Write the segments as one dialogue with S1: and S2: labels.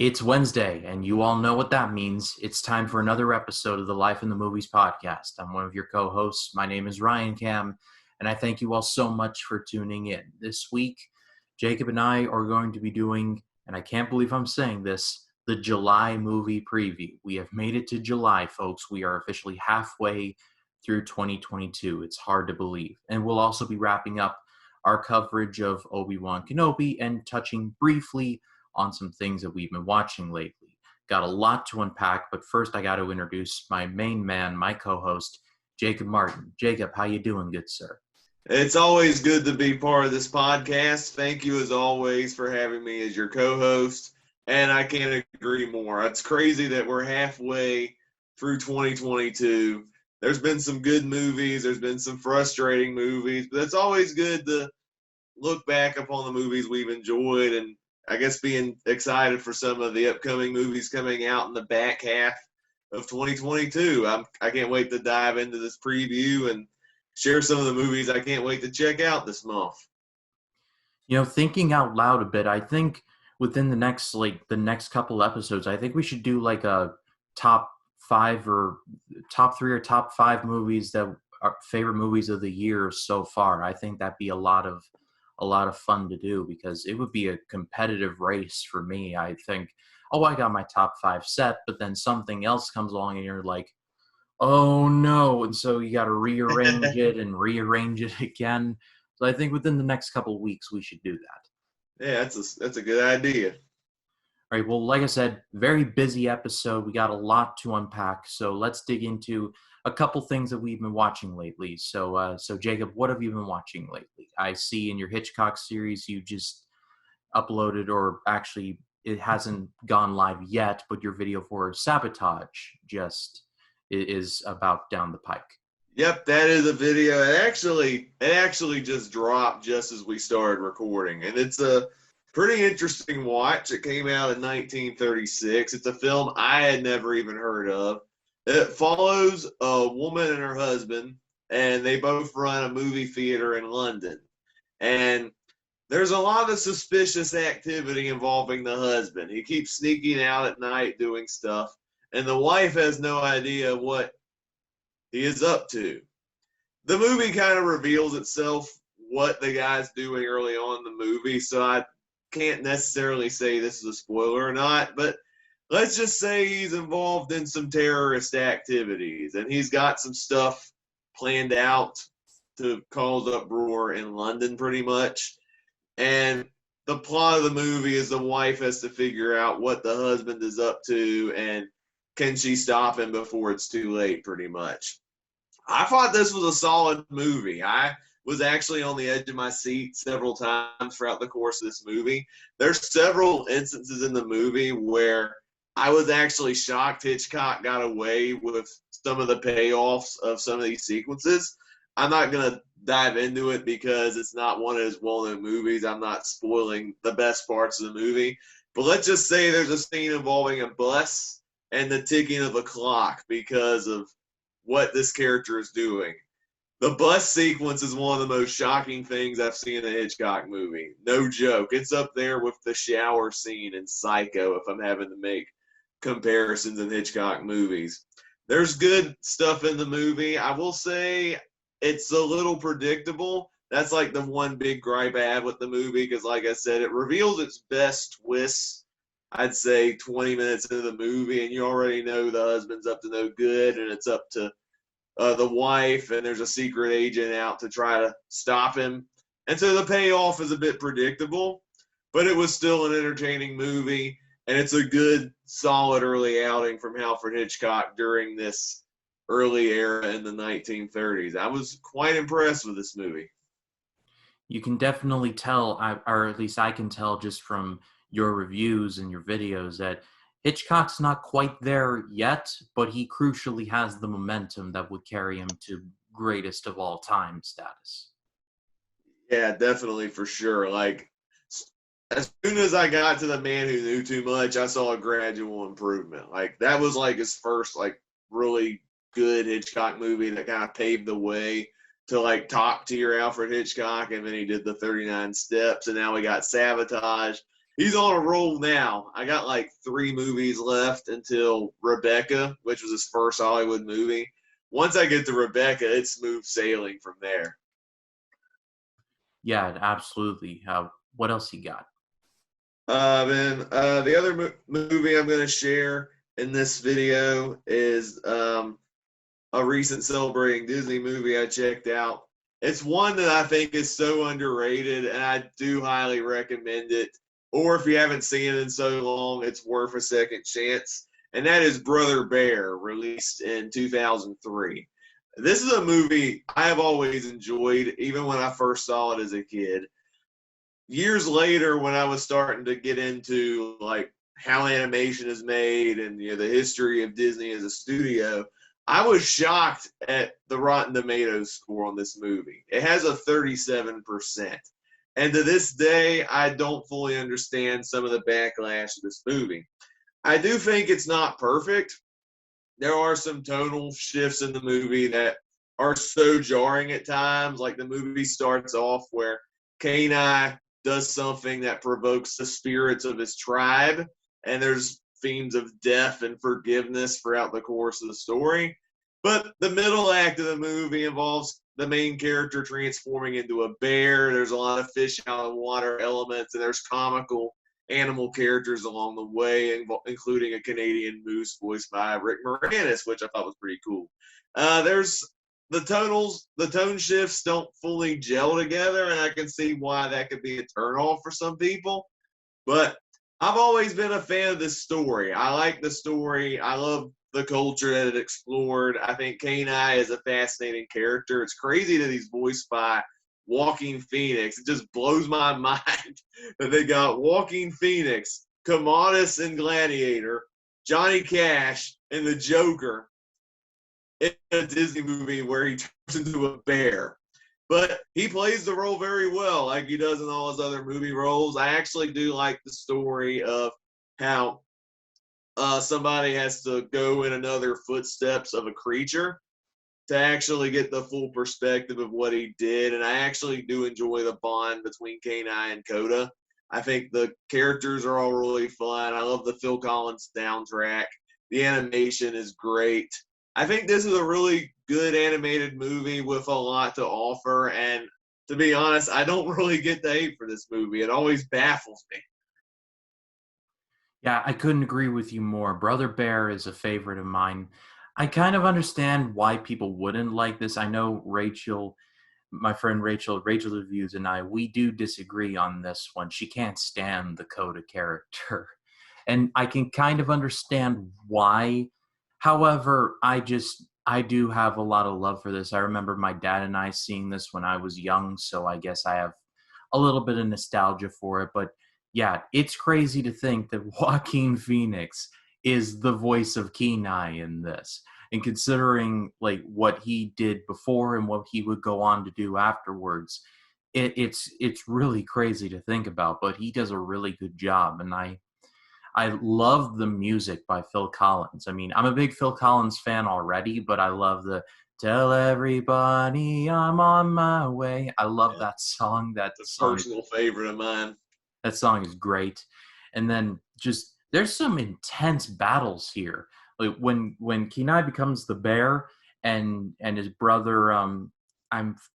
S1: It's Wednesday, and you all know what that means. It's time for another episode of the Life in the Movies podcast. I'm one of your co-hosts. My name is Ryan Cam, and I thank you all so much for tuning in. This week, Jacob and I are going to be doing, and I can't believe I'm saying this, the July movie preview. We have made it to July, folks. We are officially halfway through 2022. It's hard to believe. And we'll also be wrapping up our coverage of Obi-Wan Kenobi and touching briefly on some things that we've been watching lately. Got a lot to unpack, but first I got to introduce my main man, my co-host, Jacob Martin. Jacob, how you doing, good sir?
S2: It's always good to be part of this podcast. Thank you, as always, for having me as your co-host, and I can't agree more. It's crazy that we're halfway through 2022. There's been some good movies. There's been some frustrating movies, but it's always good to look back upon the movies we've enjoyed and I guess being excited for some of the upcoming movies coming out in the back half of 2022. I can't wait to dive into this preview and share some of the movies I can't wait to check out this month.
S1: You know, thinking out loud a bit, I think within the next couple episodes, I think we should do like a top 5 or top 3 or top 5 movies that are favorite movies of the year so far. I think that'd be a lot of fun to do because it would be a competitive race for me. I think, oh, I got my top 5 set, but then something else comes along and you're like, oh no. And so you got to rearrange it and rearrange it again. So I think within the next couple of weeks, we should do that.
S2: Yeah, that's a good idea.
S1: All right. Well, like I said, very busy episode. We got a lot to unpack. So let's dig into a couple things that we've been watching lately. So Jacob, what have you been watching lately? I see in your Hitchcock series you just uploaded, or actually it hasn't gone live yet, but your video for Sabotage just is about down the pike.
S2: Yep, that is a video. It actually just dropped just as we started recording, and it's a pretty interesting watch. It came out in 1936. It's a film I had never even heard of. It follows a woman and her husband, and they both run a movie theater in London. And there's a lot of suspicious activity involving the husband. He keeps sneaking out at night doing stuff, and the wife has no idea what he is up to. The movie kind of reveals itself what the guy's doing early on in the movie, so I can't necessarily say this is a spoiler or not, but let's just say he's involved in some terrorist activities, and he's got some stuff planned out to cause uproar in London pretty much. And the plot of the movie is the wife has to figure out what the husband is up to and can she stop him before it's too late pretty much. I thought this was a solid movie. I was actually on the edge of my seat several times throughout the course of this movie. There's several instances in the movie where I was actually shocked Hitchcock got away with some of the payoffs of some of these sequences. I'm not going to dive into it because it's not one of his well-known movies. I'm not spoiling the best parts of the movie. But let's just say there's a scene involving a bus and the ticking of a clock because of what this character is doing. The bus sequence is one of the most shocking things I've seen in a Hitchcock movie. No joke. It's up there with the shower scene in Psycho if I'm having to make comparisons in Hitchcock movies. There's good stuff in the movie. I will say it's a little predictable. That's like the one big gripe I have with the movie because, like I said, it reveals its best twists, I'd say 20 minutes into the movie, and you already know the husband's up to no good, and it's up to the wife, and there's a secret agent out to try to stop him. And so the payoff is a bit predictable, but it was still an entertaining movie, and it's a good, solid early outing from Alfred Hitchcock during this early era in the 1930s. I was quite impressed with this movie.
S1: You can definitely tell, or at least I can tell just from your reviews and your videos, that Hitchcock's not quite there yet, but he crucially has the momentum that would carry him to greatest of all time status.
S2: Yeah, definitely, for sure. Like, as soon as I got to The Man Who Knew Too Much, I saw a gradual improvement. Like, that was like his first, like, really good Hitchcock movie that kind of paved the way to, like, top tier Alfred Hitchcock. And then he did the 39 Steps, and now we got Sabotage. he's on a roll now. I got like 3 movies left until Rebecca, which was his first Hollywood movie. Once I get to Rebecca, it's smooth sailing from there.
S1: Yeah, absolutely. What else you got?
S2: Then the other movie I'm going to share in this video is a recent celebrating Disney movie I checked out. It's one that I think is so underrated, and I do highly recommend it. Or if you haven't seen it in so long, it's worth a second chance. And that is Brother Bear, released in 2003. This is a movie I have always enjoyed, even when I first saw it as a kid. Years later, when I was starting to get into like how animation is made and the history of Disney as a studio, I was shocked at the Rotten Tomatoes score on this movie. It has a 37%. And to this day, I don't fully understand some of the backlash of this movie. I do think it's not perfect. There are some tonal shifts in the movie that are so jarring at times. Like the movie starts off where Kenai does something that provokes the spirits of his tribe, and there's themes of death and forgiveness throughout the course of the story. But the middle act of the movie involves the main character transforming into a bear. There's a lot of fish out of water elements, and there's comical animal characters along the way, including a Canadian moose voiced by Rick Moranis, which I thought was pretty cool. There's the tone shifts don't fully gel together, and I can see why that could be a turnoff for some people. But I've always been a fan of this story. I like the story. I love the culture that it explored. I think Kenai is a fascinating character. It's crazy that he's voiced by Joaquin Phoenix. It just blows my mind that they got Joaquin Phoenix, Commodus in Gladiator, Johnny Cash, and the Joker in a Disney movie where he turns into a bear. But he plays the role very well, like he does in all his other movie roles. I actually do like the story of how somebody has to go in another footsteps of a creature to actually get the full perspective of what he did. And I actually do enjoy the bond between Kenai and Coda. I think the characters are all really fun. I love the Phil Collins soundtrack. The animation is great. I think this is a really good animated movie with a lot to offer. And to be honest, I don't really get the hate for this movie. It always baffles me.
S1: Yeah, I couldn't agree with you more. Brother Bear is a favorite of mine. I kind of understand why people wouldn't like this. I know Rachel, my friend Rachel Reviews, and I, we do disagree on this one. She can't stand the Coda character. And I can kind of understand why. However, I do have a lot of love for this. I remember my dad and I seeing this when I was young, so I guess I have a little bit of nostalgia for it. But yeah, it's crazy to think that Joaquin Phoenix is the voice of Kenai in this. And considering like what he did before and what he would go on to do afterwards, it's really crazy to think about. But he does a really good job, and I love the music by Phil Collins. I mean, I'm a big Phil Collins fan already, but I love the "Tell Everybody I'm on My Way." I love that song.
S2: It's a personal favorite of mine.
S1: That song is great. And then just there's some intense battles here. Like when Kenai becomes the bear and his brother, I'm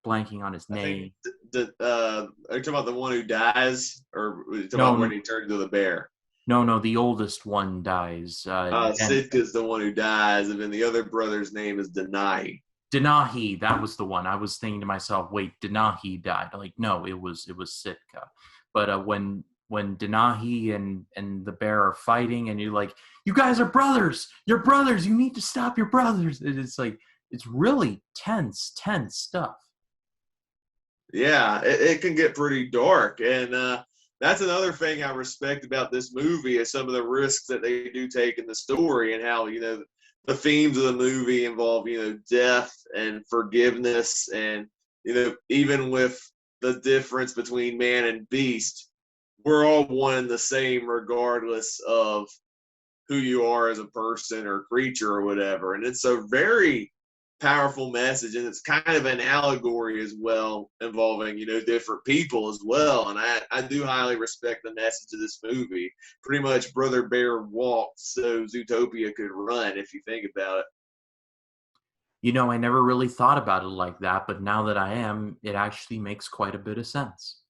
S1: blanking on his name.
S2: Are you talking about the one who dies, or are you talking about when he turned into the bear?
S1: No, the oldest one dies.
S2: Sitka's the one who dies, and then the other brother's name is Denahi.
S1: Denahi, that was the one. I was thinking to myself, wait, Denahi died. Like, no, it was Sitka. But when Denahi and the bear are fighting, and you're like, you guys are brothers. You're brothers. You need to stop your brothers. It's like it's really tense stuff.
S2: Yeah, it can get pretty dark, and that's another thing I respect about this movie is some of the risks that they do take in the story, and how the themes of the movie involve death and forgiveness, and even with the difference between man and beast, we're all one and the same regardless of who you are as a person or creature or whatever. And it's a very powerful message, and it's kind of an allegory as well, involving different people as well. And I do highly respect the message of this movie. Pretty much, Brother Bear walked so Zootopia could run, if you think about it.
S1: I never really thought about it like that, but now that I am, it actually makes quite a bit of sense.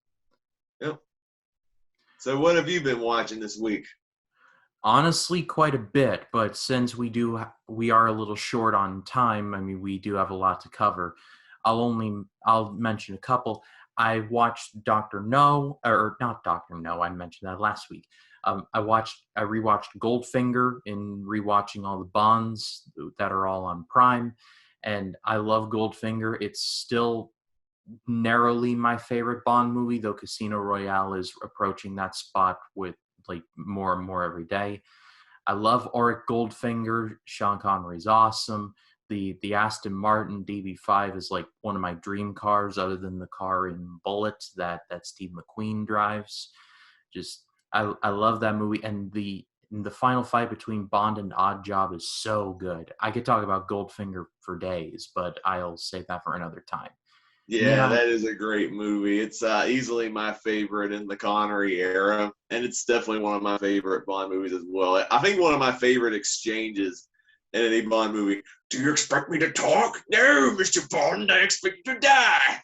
S2: Yep. So what have you been watching this week?
S1: Honestly, quite a bit, but since we are a little short on time, I mean, we do have a lot to cover. I'll mention a couple. I watched Dr. No, or not Dr. No, I mentioned that last week. I rewatched Goldfinger in rewatching all the Bonds that are all on Prime, and I love Goldfinger. It's still narrowly my favorite Bond movie, though Casino Royale is approaching that spot with like more and more every day. I love Auric Goldfinger. Sean Connery's awesome. The Aston Martin DB5 is like one of my dream cars, other than the car in Bullet that Steve McQueen drives. Just I love that movie, and the final fight between Bond and Oddjob is so good. I could talk about Goldfinger for days, but I'll save that for another time.
S2: Yeah, that is a great movie. It's easily my favorite in the Connery era, and it's definitely one of my favorite Bond movies as well. I think one of my favorite exchanges in any Bond movie. Do you expect me to talk? No, Mr. Bond, I expect you to die.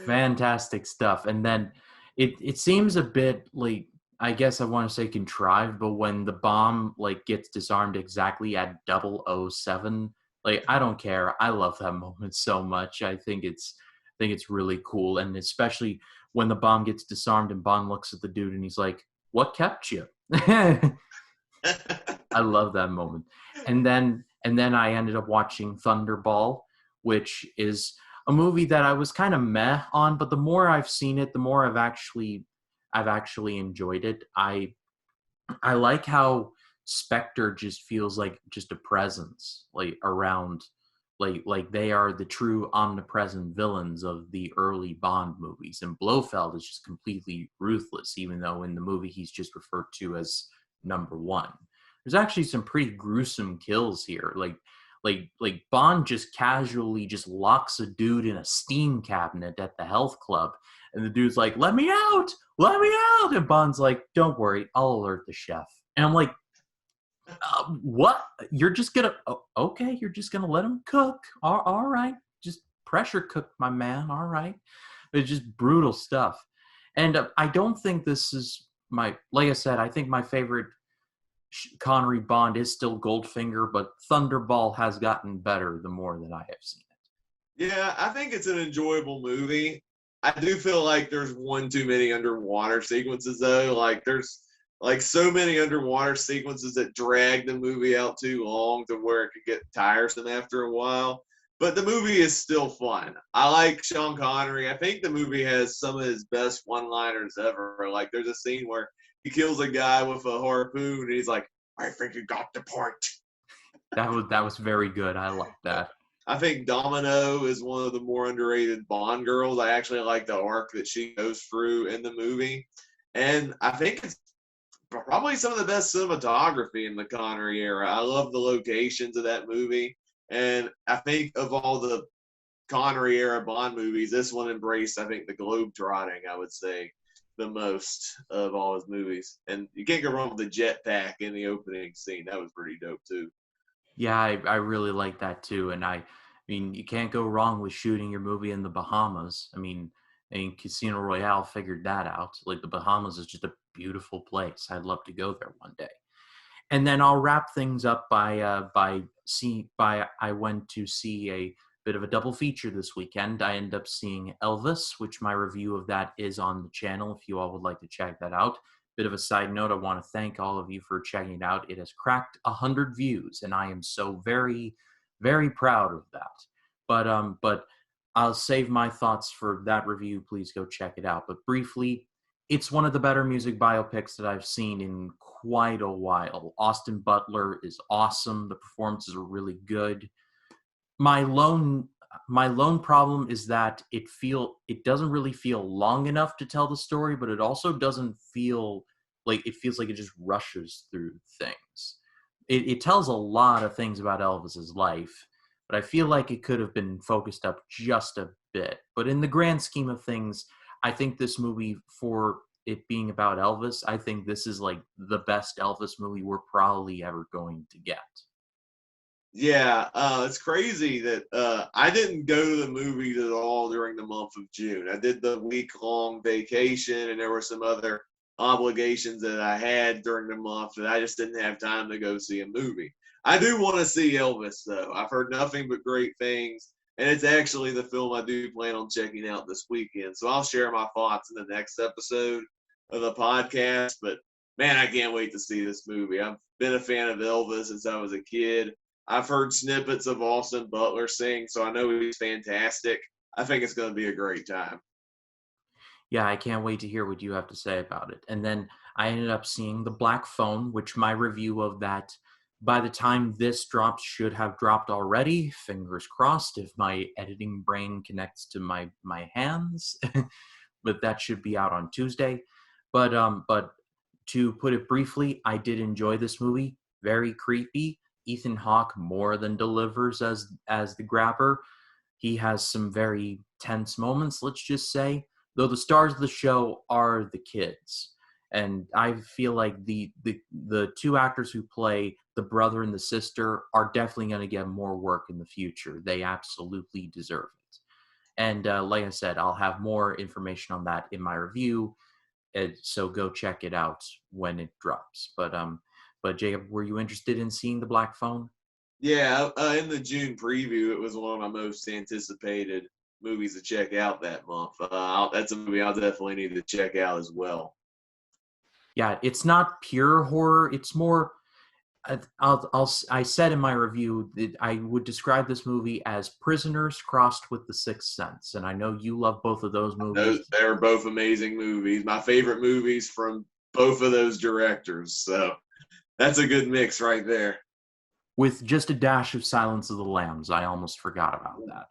S1: Fantastic stuff. And then it seems a bit like, I guess I want to say contrived, but when the bomb like gets disarmed exactly at 007, like I don't care. I love that moment so much. I think it's really cool, and especially when the bomb gets disarmed and Bond looks at the dude and he's like, "What kept you?" I love that moment. And then I ended up watching Thunderball, which is a movie that I was kind of meh on, but the more I've seen it, the more I've actually enjoyed it. I like how Spectre just feels like just a presence, like around, like they are the true omnipresent villains of the early Bond movies. And Blofeld is just completely ruthless, even though in the movie he's just referred to as number one. There's actually some pretty gruesome kills here, like Bond just casually just locks a dude in a steam cabinet at the health club, and the dude's like, "Let me out! Let me out!" And Bond's like, "Don't worry, I'll alert the chef." And I'm like, what? You're just gonna, okay, you're just gonna let him cook. All right. Just pressure cook, my man. All right. It's just brutal stuff. And I don't think this is like I said, I think my favorite Connery Bond is still Goldfinger, but Thunderball has gotten better the more that I have seen it.
S2: Yeah, I think it's an enjoyable movie. I do feel like there's one too many underwater sequences though. Like there's like so many underwater sequences that drag the movie out too long to where it could get tiresome after a while. But the movie is still fun. I like Sean Connery. I think the movie has some of his best one-liners ever. Like there's a scene where he kills a guy with a harpoon and he's like, "I think you got the point."
S1: That was very good. I like that.
S2: I think Domino is one of the more underrated Bond girls. I actually like the arc that she goes through in the movie. And I think it's probably some of the best cinematography in the Connery era. I love the locations of that movie. And I think of all the Connery era Bond movies, this one embraced, I think, the globe-trotting, I would say, the most of all his movies. And you can't go wrong with the jetpack in the opening scene. That was pretty dope, too.
S1: Yeah, I really like that too. And I mean, you can't go wrong with shooting your movie in the Bahamas. I mean, Casino Royale figured that out. Like the Bahamas is just a beautiful place. I'd love to go there one day. And then I'll wrap things up by I went to see a bit of a double feature this weekend. I ended up seeing Elvis, which my review of that is on the channel if you all would like to check that out. Bit of a side note, I want to thank all of you for checking it out. It has cracked 100 views, and I am so very, very proud of that. But I'll save my thoughts for that review. Please go check it out. But briefly, it's one of the better music biopics that I've seen in quite a while. Austin Butler is awesome. The performances are really good. My lone problem is that it doesn't really feel long enough to tell the story, but it also doesn't feel like it feels like it just rushes through things. It tells a lot of things about Elvis's life, but I feel like it could have been focused up just a bit. But in the grand scheme of things, I think this movie, for it being about Elvis, I think this is like the best Elvis movie we're probably ever going to get.
S2: Yeah, it's crazy that I didn't go to the movies at all during the month of June. I did the week-long vacation, and there were some other obligations that I had during the month that I just didn't have time to go see a movie. I do want to see Elvis, though. I've heard nothing but great things, and it's actually the film I do plan on checking out this weekend. So I'll share my thoughts in the next episode of the podcast. But man, I can't wait to see this movie. I've been a fan of Elvis since I was a kid. I've heard snippets of Austin Butler sing, so I know he's fantastic. I think it's going to be a great time.
S1: Yeah, I can't wait to hear what you have to say about it. And then I ended up seeing The Black Phone, which my review of that, by the time this drops, should have dropped already. Fingers crossed if my editing brain connects to my hands. But that should be out on Tuesday. But to put it briefly, I did enjoy this movie. Very creepy. Ethan Hawke more than delivers as the grabber. He has some very tense moments, let's just say, though the stars of the show are the kids. And I feel like the two actors who play the brother and the sister are definitely going to get more work in the future. They absolutely deserve it. And like I said, I'll have more information on that in my review. So go check it out when it drops. But Jacob, were you interested in seeing The Black Phone?
S2: Yeah, in the June preview, it was one of my most anticipated movies to check out that month. That's a movie I'll definitely need to check out as well.
S1: Yeah, it's not pure horror. It's more. I said in my review that I would describe this movie as Prisoners crossed with The Sixth Sense, and I know you love both of those movies.
S2: They're both amazing movies. My favorite movies from both of those directors. So that's a good mix right there.
S1: With just a dash of Silence of the Lambs. I almost forgot about that.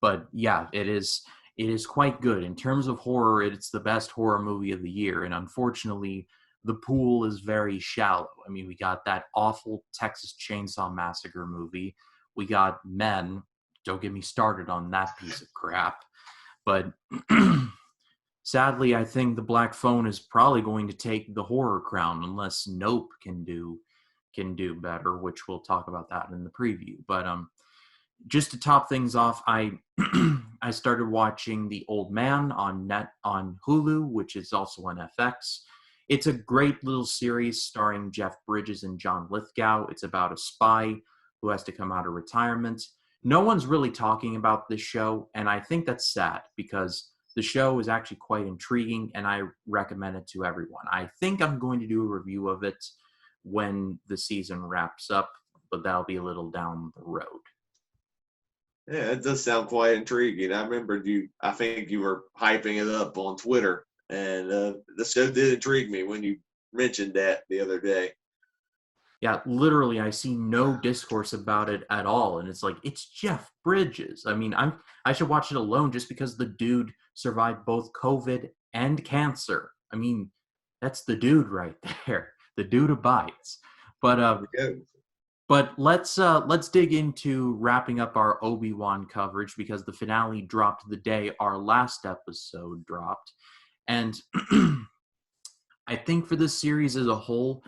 S1: But yeah, it is quite good. In terms of horror, it's the best horror movie of the year. And unfortunately, the pool is very shallow. I mean, we got that awful Texas Chainsaw Massacre movie. We got Men. Don't get me started on that piece of crap. But sadly, I think The Black Phone is probably going to take the horror crown unless Nope can do better, which we'll talk about that in the preview. But just to top things off, I I started watching The Old Man on Hulu, which is also on FX. It's a great little series starring Jeff Bridges and John Lithgow. It's about a spy who has to come out of retirement. No one's really talking about this show, and I think that's sad because the show is actually quite intriguing, and I recommend it to everyone. I think I'm going to do a review of it when the season wraps up, but that'll be a little down the road.
S2: Yeah, it does sound quite intriguing. I think you were hyping it up on Twitter, and the show did intrigue me when you mentioned that the other day.
S1: Yeah, literally, I see no discourse about it at all, and it's like, it's Jeff Bridges. I mean, I should watch it alone just because the dude survived both COVID and cancer. I mean, that's the dude right there. The dude abides. But let's dig into wrapping up our Obi-Wan coverage because the finale dropped the day our last episode dropped, and I think for this series as a whole,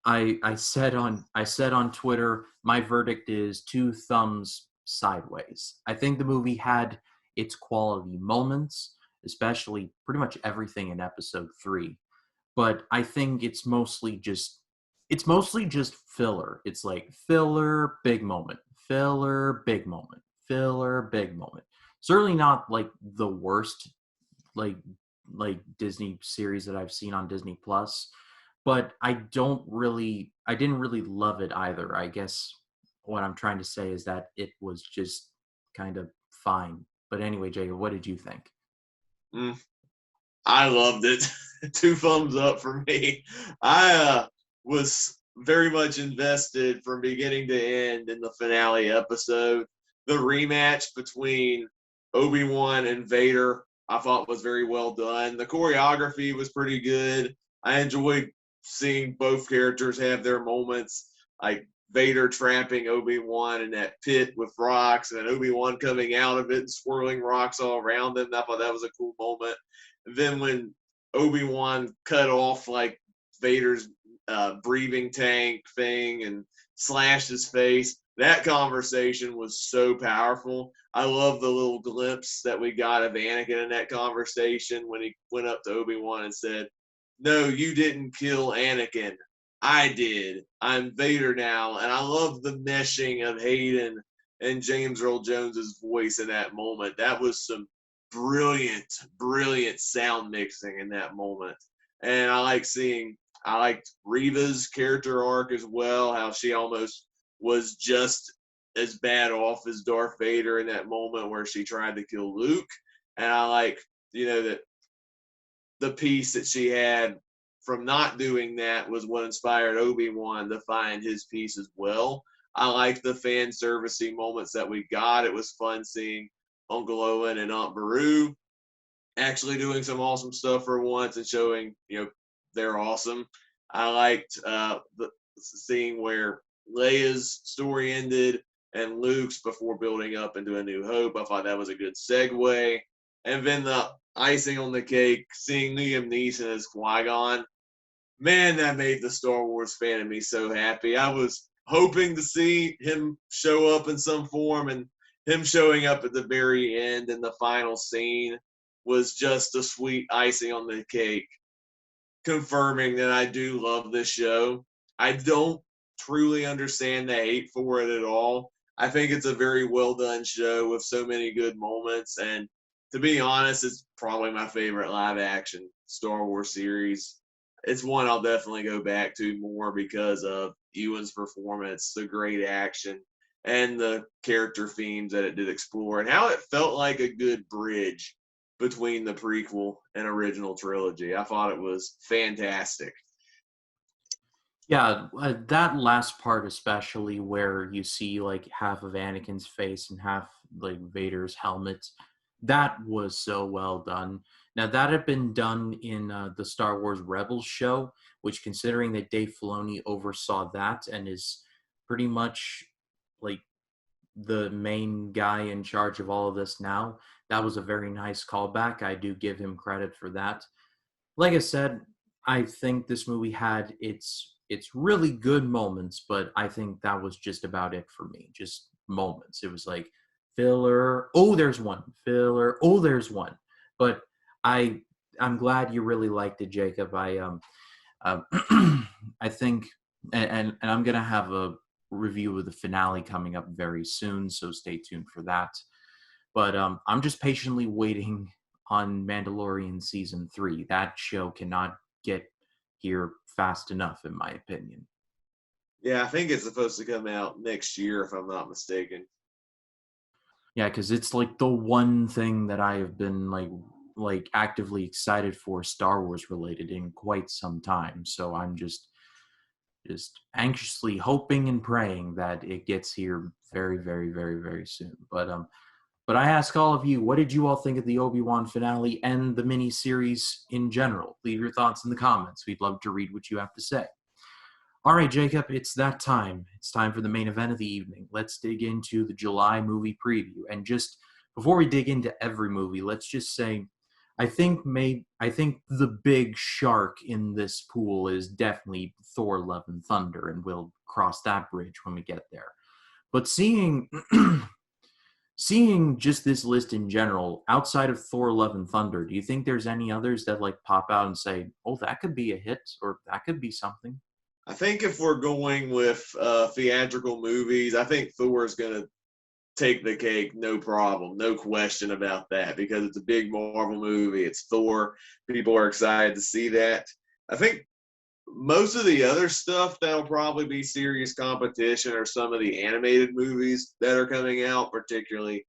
S1: I said on Twitter, my verdict is 2 thumbs sideways. I think the movie had its quality moments, especially pretty much everything in episode 3, but I think it's mostly just filler. It's like filler, big moment, filler, big moment, filler, big moment. Certainly not like the worst like Disney series that I've seen on Disney Plus, but I didn't really love it either. I guess what I'm trying to say is that it was just kind of fine. But anyway, Jacob, what did you think?
S2: I loved it. 2 thumbs up for me. I was very much invested from beginning to end in the finale episode. The rematch between Obi-Wan and Vader, I thought was very well done. The choreography was pretty good. I enjoyed seeing both characters have their moments. Like Vader trapping Obi-Wan in that pit with rocks, and then Obi-Wan coming out of it and swirling rocks all around him. I thought that was a cool moment. And then when Obi-Wan cut off like Vader's breathing tank thing and slashed his face, that conversation was so powerful. I love the little glimpse that we got of Anakin in that conversation when he went up to Obi-Wan and said, "No, you didn't kill Anakin. I did. I'm Vader now." And I love the meshing of Hayden and James Earl Jones's voice in that moment. That was some brilliant, brilliant sound mixing in that moment. And I liked Reva's character arc as well, how she almost was just as bad off as Darth Vader in that moment where she tried to kill Luke. And I like, that the piece that she had from not doing that was what inspired Obi-Wan to find his piece as well. I like the fan servicey moments that we got. It was fun seeing Uncle Owen and Aunt Beru actually doing some awesome stuff for once and showing, they're awesome. I liked the seeing where Leia's story ended and Luke's before building up into A New Hope. I thought that was a good segue. And then the icing on the cake, seeing Liam Neeson as Qui-Gon, man, that made the Star Wars fan in me so happy. I was hoping to see him show up in some form, and him showing up at the very end in the final scene was just a sweet icing on the cake, confirming that I do love this show. I don't truly understand the hate for it at all. I think it's a very well done show with so many good moments, and to be honest, it's probably my favorite live action Star Wars series. It's one I'll definitely go back to more because of Ewan's performance, the great action, and the character themes that it did explore, and how it felt like a good bridge between the prequel and original trilogy. I thought it was fantastic.
S1: Yeah, that last part especially, where you see like half of Anakin's face and half like Vader's helmet, that was so well done. Now that had been done in the Star Wars Rebels show, which, considering that Dave Filoni oversaw that and is pretty much like the main guy in charge of all of this now, that was a very nice callback. I do give him credit for that. Like I said, I think this movie had its really good moments, but I think that was just about it for me. Just moments. It was like filler. Oh, there's one. Filler. Oh, there's one. But I'm glad you really liked it, Jacob. I think, and I'm gonna have a review of the finale coming up very soon, so stay tuned for that. But I'm just patiently waiting on Mandalorian season 3. That show cannot get here fast enough, in my opinion.
S2: Yeah, I think it's supposed to come out next year, if I'm not mistaken.
S1: Yeah, because it's like the one thing that I have been like actively excited for Star Wars related in quite some time. So I'm just anxiously hoping and praying that it gets here very, very, very, very soon. But I ask all of you, what did you all think of the Obi-Wan finale and the mini-series in general? Leave your thoughts in the comments. We'd love to read what you have to say. All right, Jacob, it's that time. It's time for the main event of the evening. Let's dig into the July movie preview. And just before we dig into every movie, let's just say I think the big shark in this pool is definitely Thor: Love and Thunder, and we'll cross that bridge when we get there. But seeing just this list in general, outside of Thor: Love and Thunder, do you think there's any others that like pop out and say, "Oh, that could be a hit," or "That could be something"?
S2: I think if we're going with theatrical movies, I think Thor is going to take the cake, no problem, no question about that, because it's a big Marvel movie. It's Thor. People are excited to see that. I think most of the other stuff that'll probably be serious competition are some of the animated movies that are coming out, particularly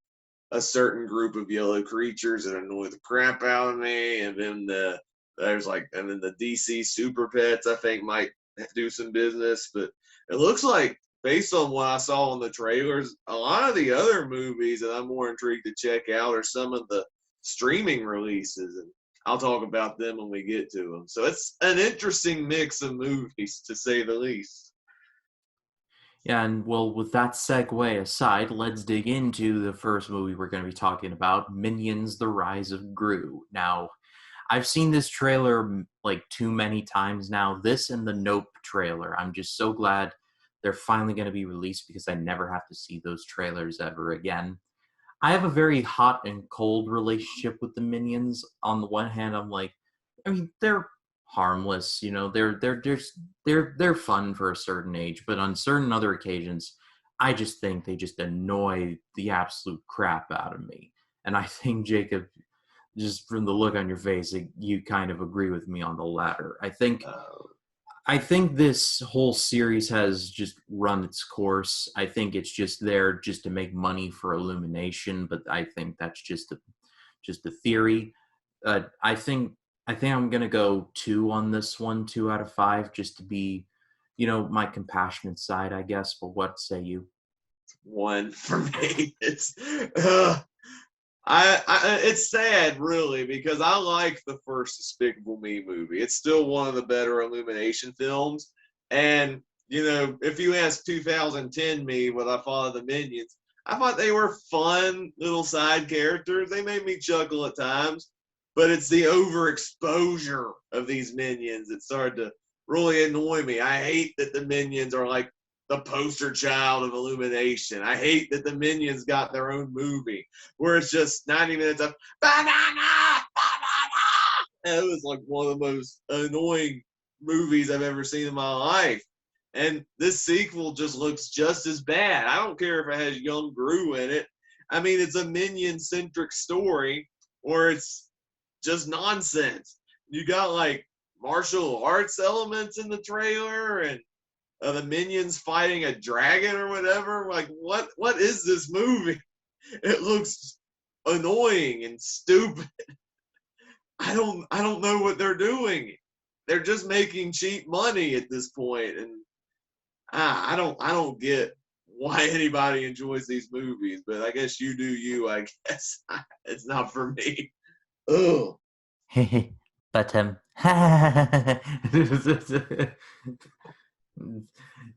S2: a certain group of yellow creatures that annoy the crap out of me, and then the DC Superpets I think might do some business. But it looks like, based on what I saw in the trailers, a lot of the other movies that I'm more intrigued to check out are some of the streaming releases, and I'll talk about them when we get to them. So it's an interesting mix of movies, to say the least.
S1: Yeah, and well, with that segue aside, let's dig into the first movie we're going to be talking about, Minions: The Rise of Gru. Now, I've seen this trailer like too many times now. This and the Nope trailer. I'm just so glad they're finally going to be released because I never have to see those trailers ever again. I have a very hot and cold relationship with the Minions. On the one hand, I'm like, I mean, they're harmless, they're just they're fun for a certain age, but on certain other occasions, I just think they just annoy the absolute crap out of me. And I think Jacob, just from the look on your face, you kind of agree with me on the latter.
S2: Uh,
S1: I think this whole series has just run its course. I think it's just there just to make money for Illumination, but I think that's just a theory. I think I'm gonna go 2 on this one, 2 out of 5, just to be, my compassionate side, I guess. But what say you?
S2: one for me. It's sad, really, because I like the first Despicable Me movie. It's still one of the better Illumination films. And, if you ask 2010 me what I thought of the Minions, I thought they were fun little side characters. They made me chuckle at times, but it's the overexposure of these Minions that started to really annoy me. I hate that the Minions are like the poster child of Illumination. I hate that the Minions got their own movie where it's just 90 minutes of banana, banana. And it was like one of the most annoying movies I've ever seen in my life. And this sequel just looks just as bad. I don't care if it has young Gru in it. I mean, it's a minion-centric story, or it's just nonsense. You got like martial arts elements in the trailer, and the minions fighting a dragon or whatever. Like, what is this movie? It looks annoying and stupid. I don't know what they're doing. They're just making cheap money at this point, and I don't get why anybody enjoys these movies. But I guess you do you. I guess it's not for me. Ugh.
S1: But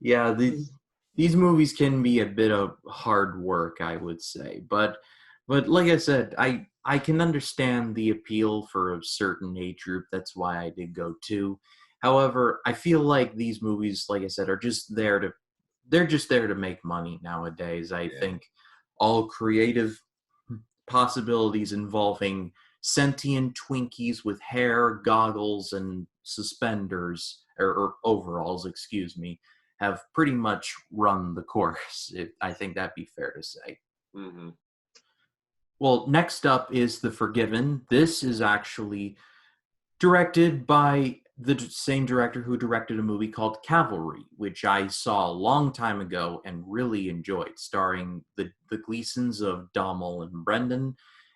S1: yeah, these movies can be a bit of hard work, I would say. But like I said, I can understand the appeal for a certain age group. That's why I did go too. However, I feel like these movies, like I said, are just there to they're just there to make money nowadays. I
S2: Yeah.
S1: think all creative possibilities involving sentient Twinkies with hair, goggles, and suspenders, or overalls, excuse me, have pretty much run the course. I think that'd be fair to say.
S2: Mm-hmm.
S1: Well, next up is The Forgiven. This is actually directed by the same director who directed a movie called Cavalry, which I saw a long time ago and really enjoyed, starring the Gleasons of Dommel and Brendan.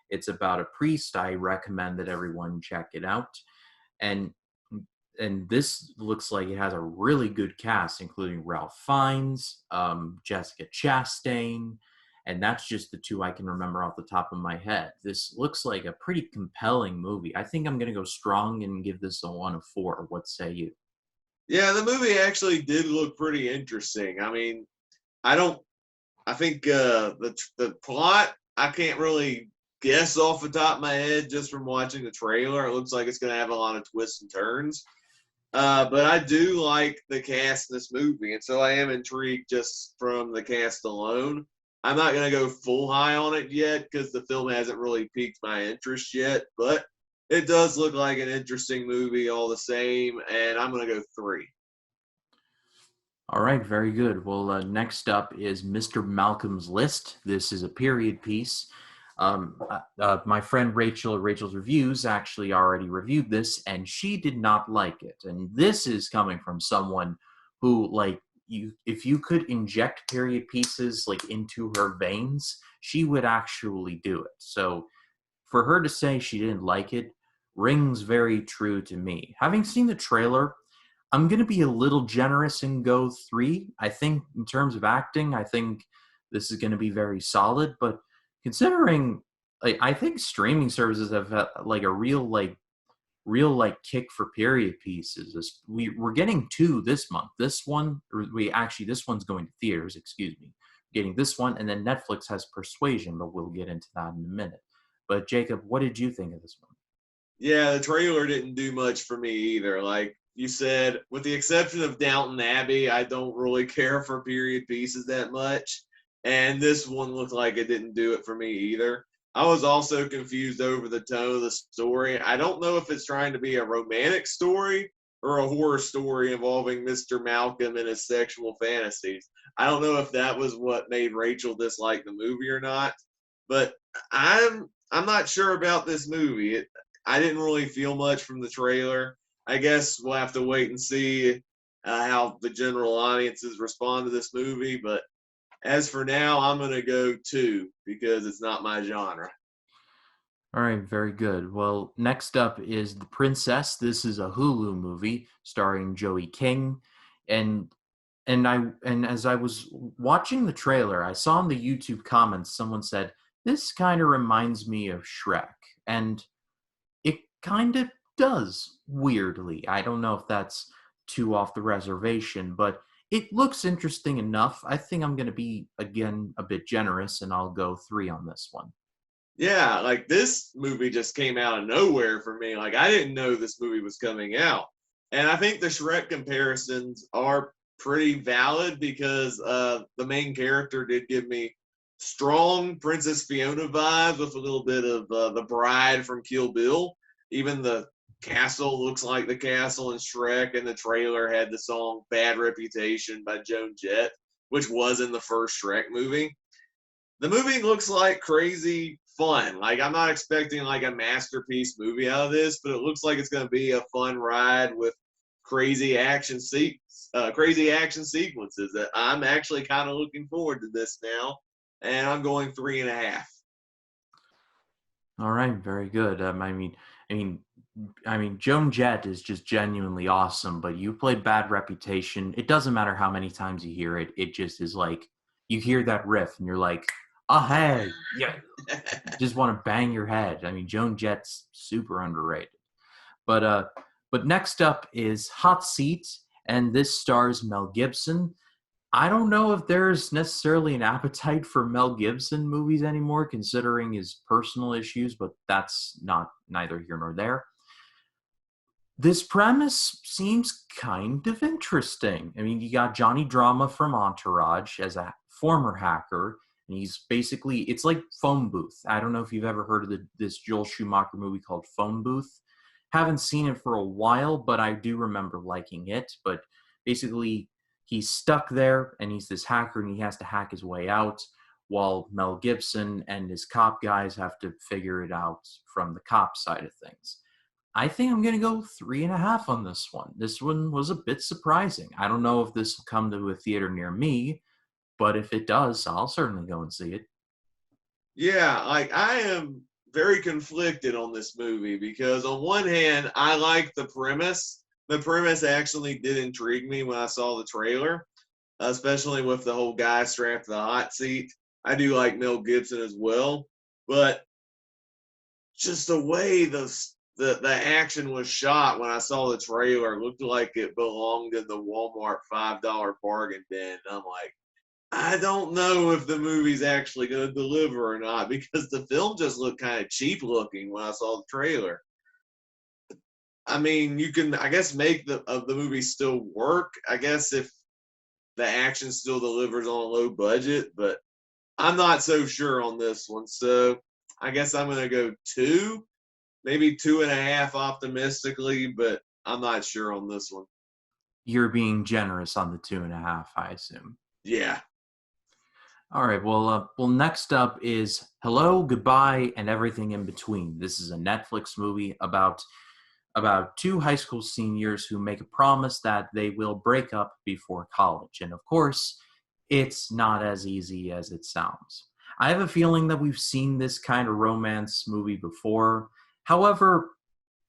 S1: It's about a priest. I recommend that everyone check it out. And this looks like it has a really good cast, including Ralph Fiennes, Jessica Chastain, and that's just the 2 I can remember off the top of my head. This looks like a pretty compelling movie. I think I'm going to go strong and give this a 1 of 4. What say you?
S2: Yeah, the movie actually did look pretty interesting. I mean, I don't. I think the plot I can't really guess off the top of my head just from watching the trailer. It looks like it's going to have a lot of twists and turns. But I do like the cast in this movie, and so I am intrigued just from the cast alone. I'm not going to go full high on it yet because the film hasn't really piqued my interest yet, but it does look like an interesting movie all the same, and I'm going to go 3.
S1: All right, very good. Well, next up is Mr. Malcolm's List. This is a period piece. My friend Rachel's Reviews actually already reviewed this, and she did not like it. And this is coming from someone who, like, if you could inject period pieces like into her veins, she would actually do it. So for her to say she didn't like it rings very true to me. Having seen the trailer, I'm going to be a little generous and go 3. I think in terms of acting, I think this is going to be very solid, but considering, like, I think streaming services have like a real like real like kick for period pieces. We're getting two this month. This one's going to theaters. Excuse me. Getting this one, and then Netflix has Persuasion, but we'll get into that in a minute. But Jacob, what did you think of this one?
S2: Yeah, the trailer didn't do much for me either. Like you said, with the exception of Downton Abbey, I don't really care for period pieces that much. And this one looked like it didn't do it for me either. I was also confused over the tone of the story. I don't know if it's trying to be a romantic story or a horror story involving Mr. Malcolm and his sexual fantasies. I don't know if that was what made Rachel dislike the movie or not. But I'm not sure about this movie. I didn't really feel much from the trailer. I guess we'll have to wait and see how the general audiences respond to this movie. But as for now, I'm going to go 2 because it's not my genre.
S1: All right, very good. Well, next up is The Princess. This is a Hulu movie starring Joey King, and as I was watching the trailer, I saw in the YouTube comments someone said this kind of reminds me of Shrek, and it kind of does, weirdly. I don't know if that's too off the reservation, but it looks interesting enough. I think I'm going to be, again, a bit generous, and I'll go 3 on this one.
S2: Yeah, like this movie just came out of nowhere for me. Like I didn't know this movie was coming out. And I think the Shrek comparisons are pretty valid because the main character did give me strong Princess Fiona vibes with a little bit of the bride from Kill Bill. Even the castle looks like the castle in Shrek, and the trailer had the song Bad Reputation by Joan Jett, which was in the first Shrek movie. The movie looks like crazy fun. Like I'm not expecting like a masterpiece movie out of this, but it looks like it's going to be a fun ride with crazy action sequences that I'm actually kind of looking forward to this now, and I'm going 3.5.
S1: All right, very good. I mean, Joan Jett is just genuinely awesome. But you played Bad Reputation. It doesn't matter how many times you hear it. It just is like you hear that riff, and you're like, "Oh hey, yeah!" Just want to bang your head. I mean, Joan Jett's super underrated. But next up is Hot Seat, and this stars Mel Gibson. I don't know if there's necessarily an appetite for Mel Gibson movies anymore, considering his personal issues, but that's not neither here nor there. This premise seems kind of interesting. I mean, you got Johnny Drama from Entourage as a former hacker, and he's basically, it's like Phone Booth. I don't know if you've ever heard of this Joel Schumacher movie called Phone Booth. Haven't seen it for a while, but I do remember liking it. But basically, he's stuck there, and he's this hacker, and he has to hack his way out, while Mel Gibson and his cop guys have to figure it out from the cop side of things. I think I'm going to go 3.5 on this one. This one was a bit surprising. I don't know if this will come to a theater near me, but if it does, I'll certainly go and see it.
S2: Yeah, like I am very conflicted on this movie because on one hand, I like the premise. The premise actually did intrigue me when I saw the trailer, especially with the whole guy strapped to the hot seat. I do like Mel Gibson as well, but just the way the action was shot when I saw the trailer looked like it belonged in the Walmart $5 bargain bin. I'm like, I don't know if the movie's actually going to deliver or not because the film just looked kind of cheap looking when I saw the trailer. I mean, you can, I guess, make the movie still work. I guess if the action still delivers on a low budget, but I'm not so sure on this one. So I guess I'm going to go 2, maybe 2.5 optimistically, but I'm not sure on this one.
S1: You're being generous on the 2.5, I assume.
S2: Yeah.
S1: All right. Well, next up is Hello, Goodbye, and Everything in Between. This is a Netflix movie about 2 high school seniors who make a promise that they will break up before college. And of course, it's not as easy as it sounds. I have a feeling that we've seen this kind of romance movie before. However,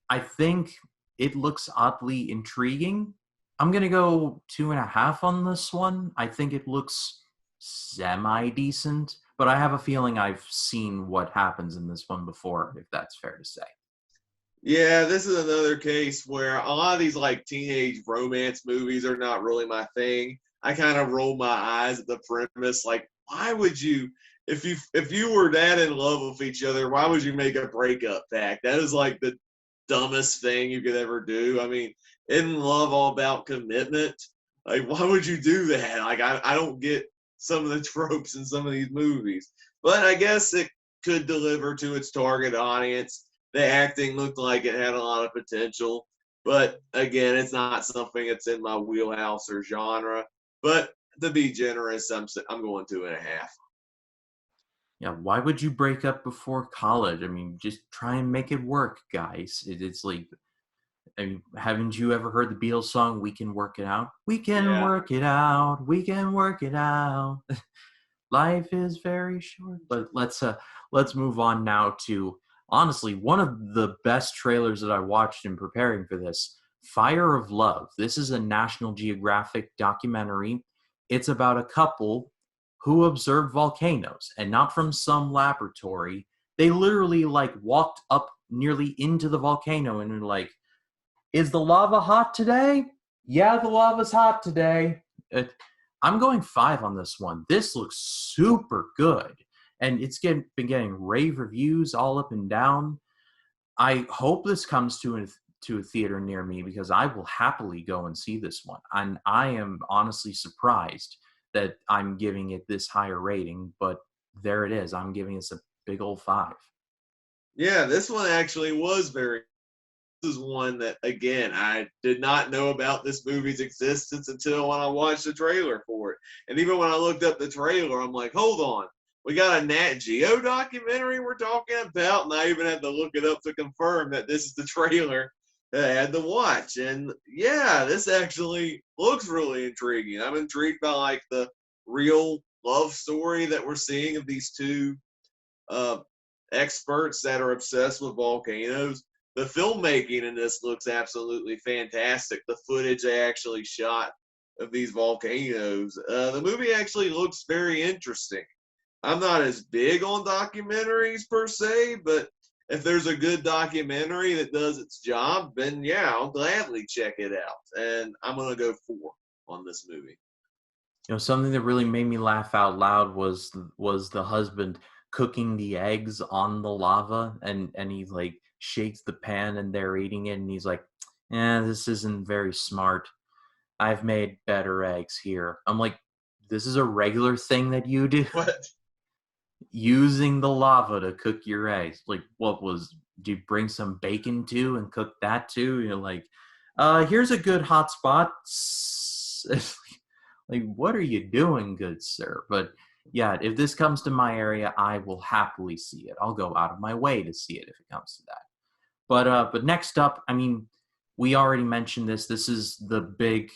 S1: I think it looks oddly intriguing. I'm going to go 2.5 on this one. I think it looks semi-decent, but I have a feeling I've seen what happens in this one before, if that's fair to say.
S2: Yeah, this is another case where a lot of these like teenage romance movies are not really my thing. I kind of roll my eyes at the premise. Like, why would you, if you were that in love with each other, why would you make a breakup pact? That is like the dumbest thing you could ever do. I mean, isn't love all about commitment? Like, why would you do that? Like, I don't get some of the tropes in some of these movies, but I guess it could deliver to its target audience. The acting looked like it had a lot of potential, but again, it's not something that's in my wheelhouse or genre. But to be generous, I'm going 2.5.
S1: Yeah, why would you break up before college? I mean, just try and make it work, guys. It's like, I mean, haven't you ever heard the Beatles song "We Can Work It Out"? We can
S2: Yeah.
S1: work it out. We can work it out. Life is very short. But let's move on now to honestly one of the best trailers that I watched in preparing for this. Fire of Love. This is a National Geographic documentary. It's about a couple who observed volcanoes and not from some laboratory. They literally like walked up nearly into the volcano and were like, is the lava hot today? Yeah, the lava's hot today. I'm going 5 on this one. This looks super good. And been getting rave reviews all up and down. I hope this comes to a theater near me because I will happily go and see this one. And I am honestly surprised that I'm giving it this higher rating, but there it is. I'm giving this a big old 5.
S2: Yeah, this one actually was very. This is one that, again, I did not know about this movie's existence until when I watched the trailer for it. And even when I looked up the trailer, I'm like, hold on. We got a Nat Geo documentary we're talking about. And I even had to look it up to confirm that this is the trailer that I had to watch. And yeah, this actually looks really intriguing. I'm intrigued by like the real love story that we're seeing of these two uh, experts that are obsessed with volcanoes. The filmmaking in this looks absolutely fantastic. The footage they actually shot of these volcanoes. The movie actually looks very interesting. I'm not as big on documentaries per se, but if there's a good documentary that does its job, then yeah, I'll gladly check it out. And I'm gonna go 4 on this movie.
S1: Something that really made me laugh out loud was the husband cooking the eggs on the lava, and he like shakes the pan and they're eating it, and he's like, "Eh, this isn't very smart. I've made better eggs here." I'm like, "This is a regular thing that you do,
S2: What?
S1: using the lava to cook your eggs." Like, do you bring some bacon too and cook that too? You're like, here's a good hot spot. Like, what are you doing, good sir? But yeah, if this comes to my area, I will happily see it. I'll go out of my way to see it if it comes to that. But next up, I mean, we already mentioned this. This is the big,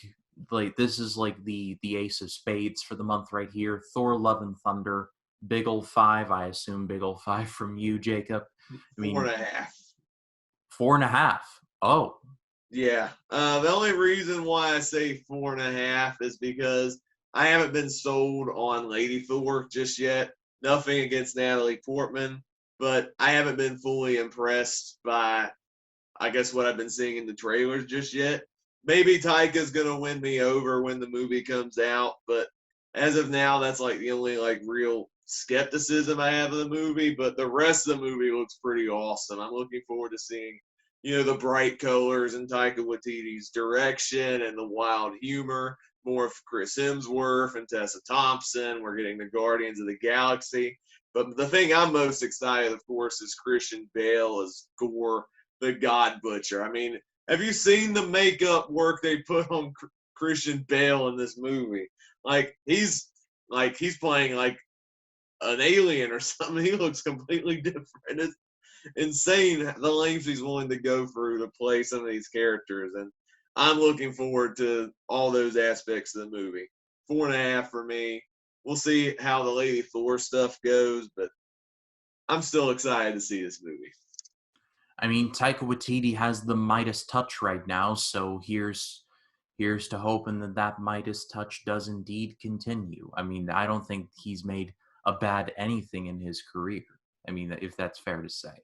S1: like, this is like the ace of spades for the month right here. Thor: Love and Thunder, big old 5. I assume big old 5 from you, Jacob. I
S2: Four
S1: mean,
S2: and a half.
S1: 4.5. Oh,
S2: Yeah. The only reason why I say 4.5 is because I haven't been sold on Lady Thor just yet. Nothing against Natalie Portman, but I haven't been fully impressed by, I guess, what I've been seeing in the trailers just yet. Maybe Taika's gonna win me over when the movie comes out, but as of now, that's like the only like real skepticism I have of the movie. But the rest of the movie looks pretty awesome. I'm looking forward to seeing, the bright colors and Taika Waititi's direction and the wild humor. More of Chris Hemsworth and Tessa Thompson. We're getting the Guardians of the Galaxy. But the thing I'm most excited, of course, is Christian Bale as Thor, the God Butcher. I mean, have you seen the makeup work they put on Christian Bale in this movie? Like he's playing like an alien or something. He looks completely different. It's insane the lengths he's willing to go through to play some of these characters, and I'm looking forward to all those aspects of the movie. 4.5 for me. We'll see how the Lady Thor stuff goes, but I'm still excited to see this movie.
S1: I mean, Taika Waititi has the Midas touch right now, so here's to hoping that Midas touch does indeed continue. I mean, I don't think he's made a bad anything in his career. I mean, if that's fair to say.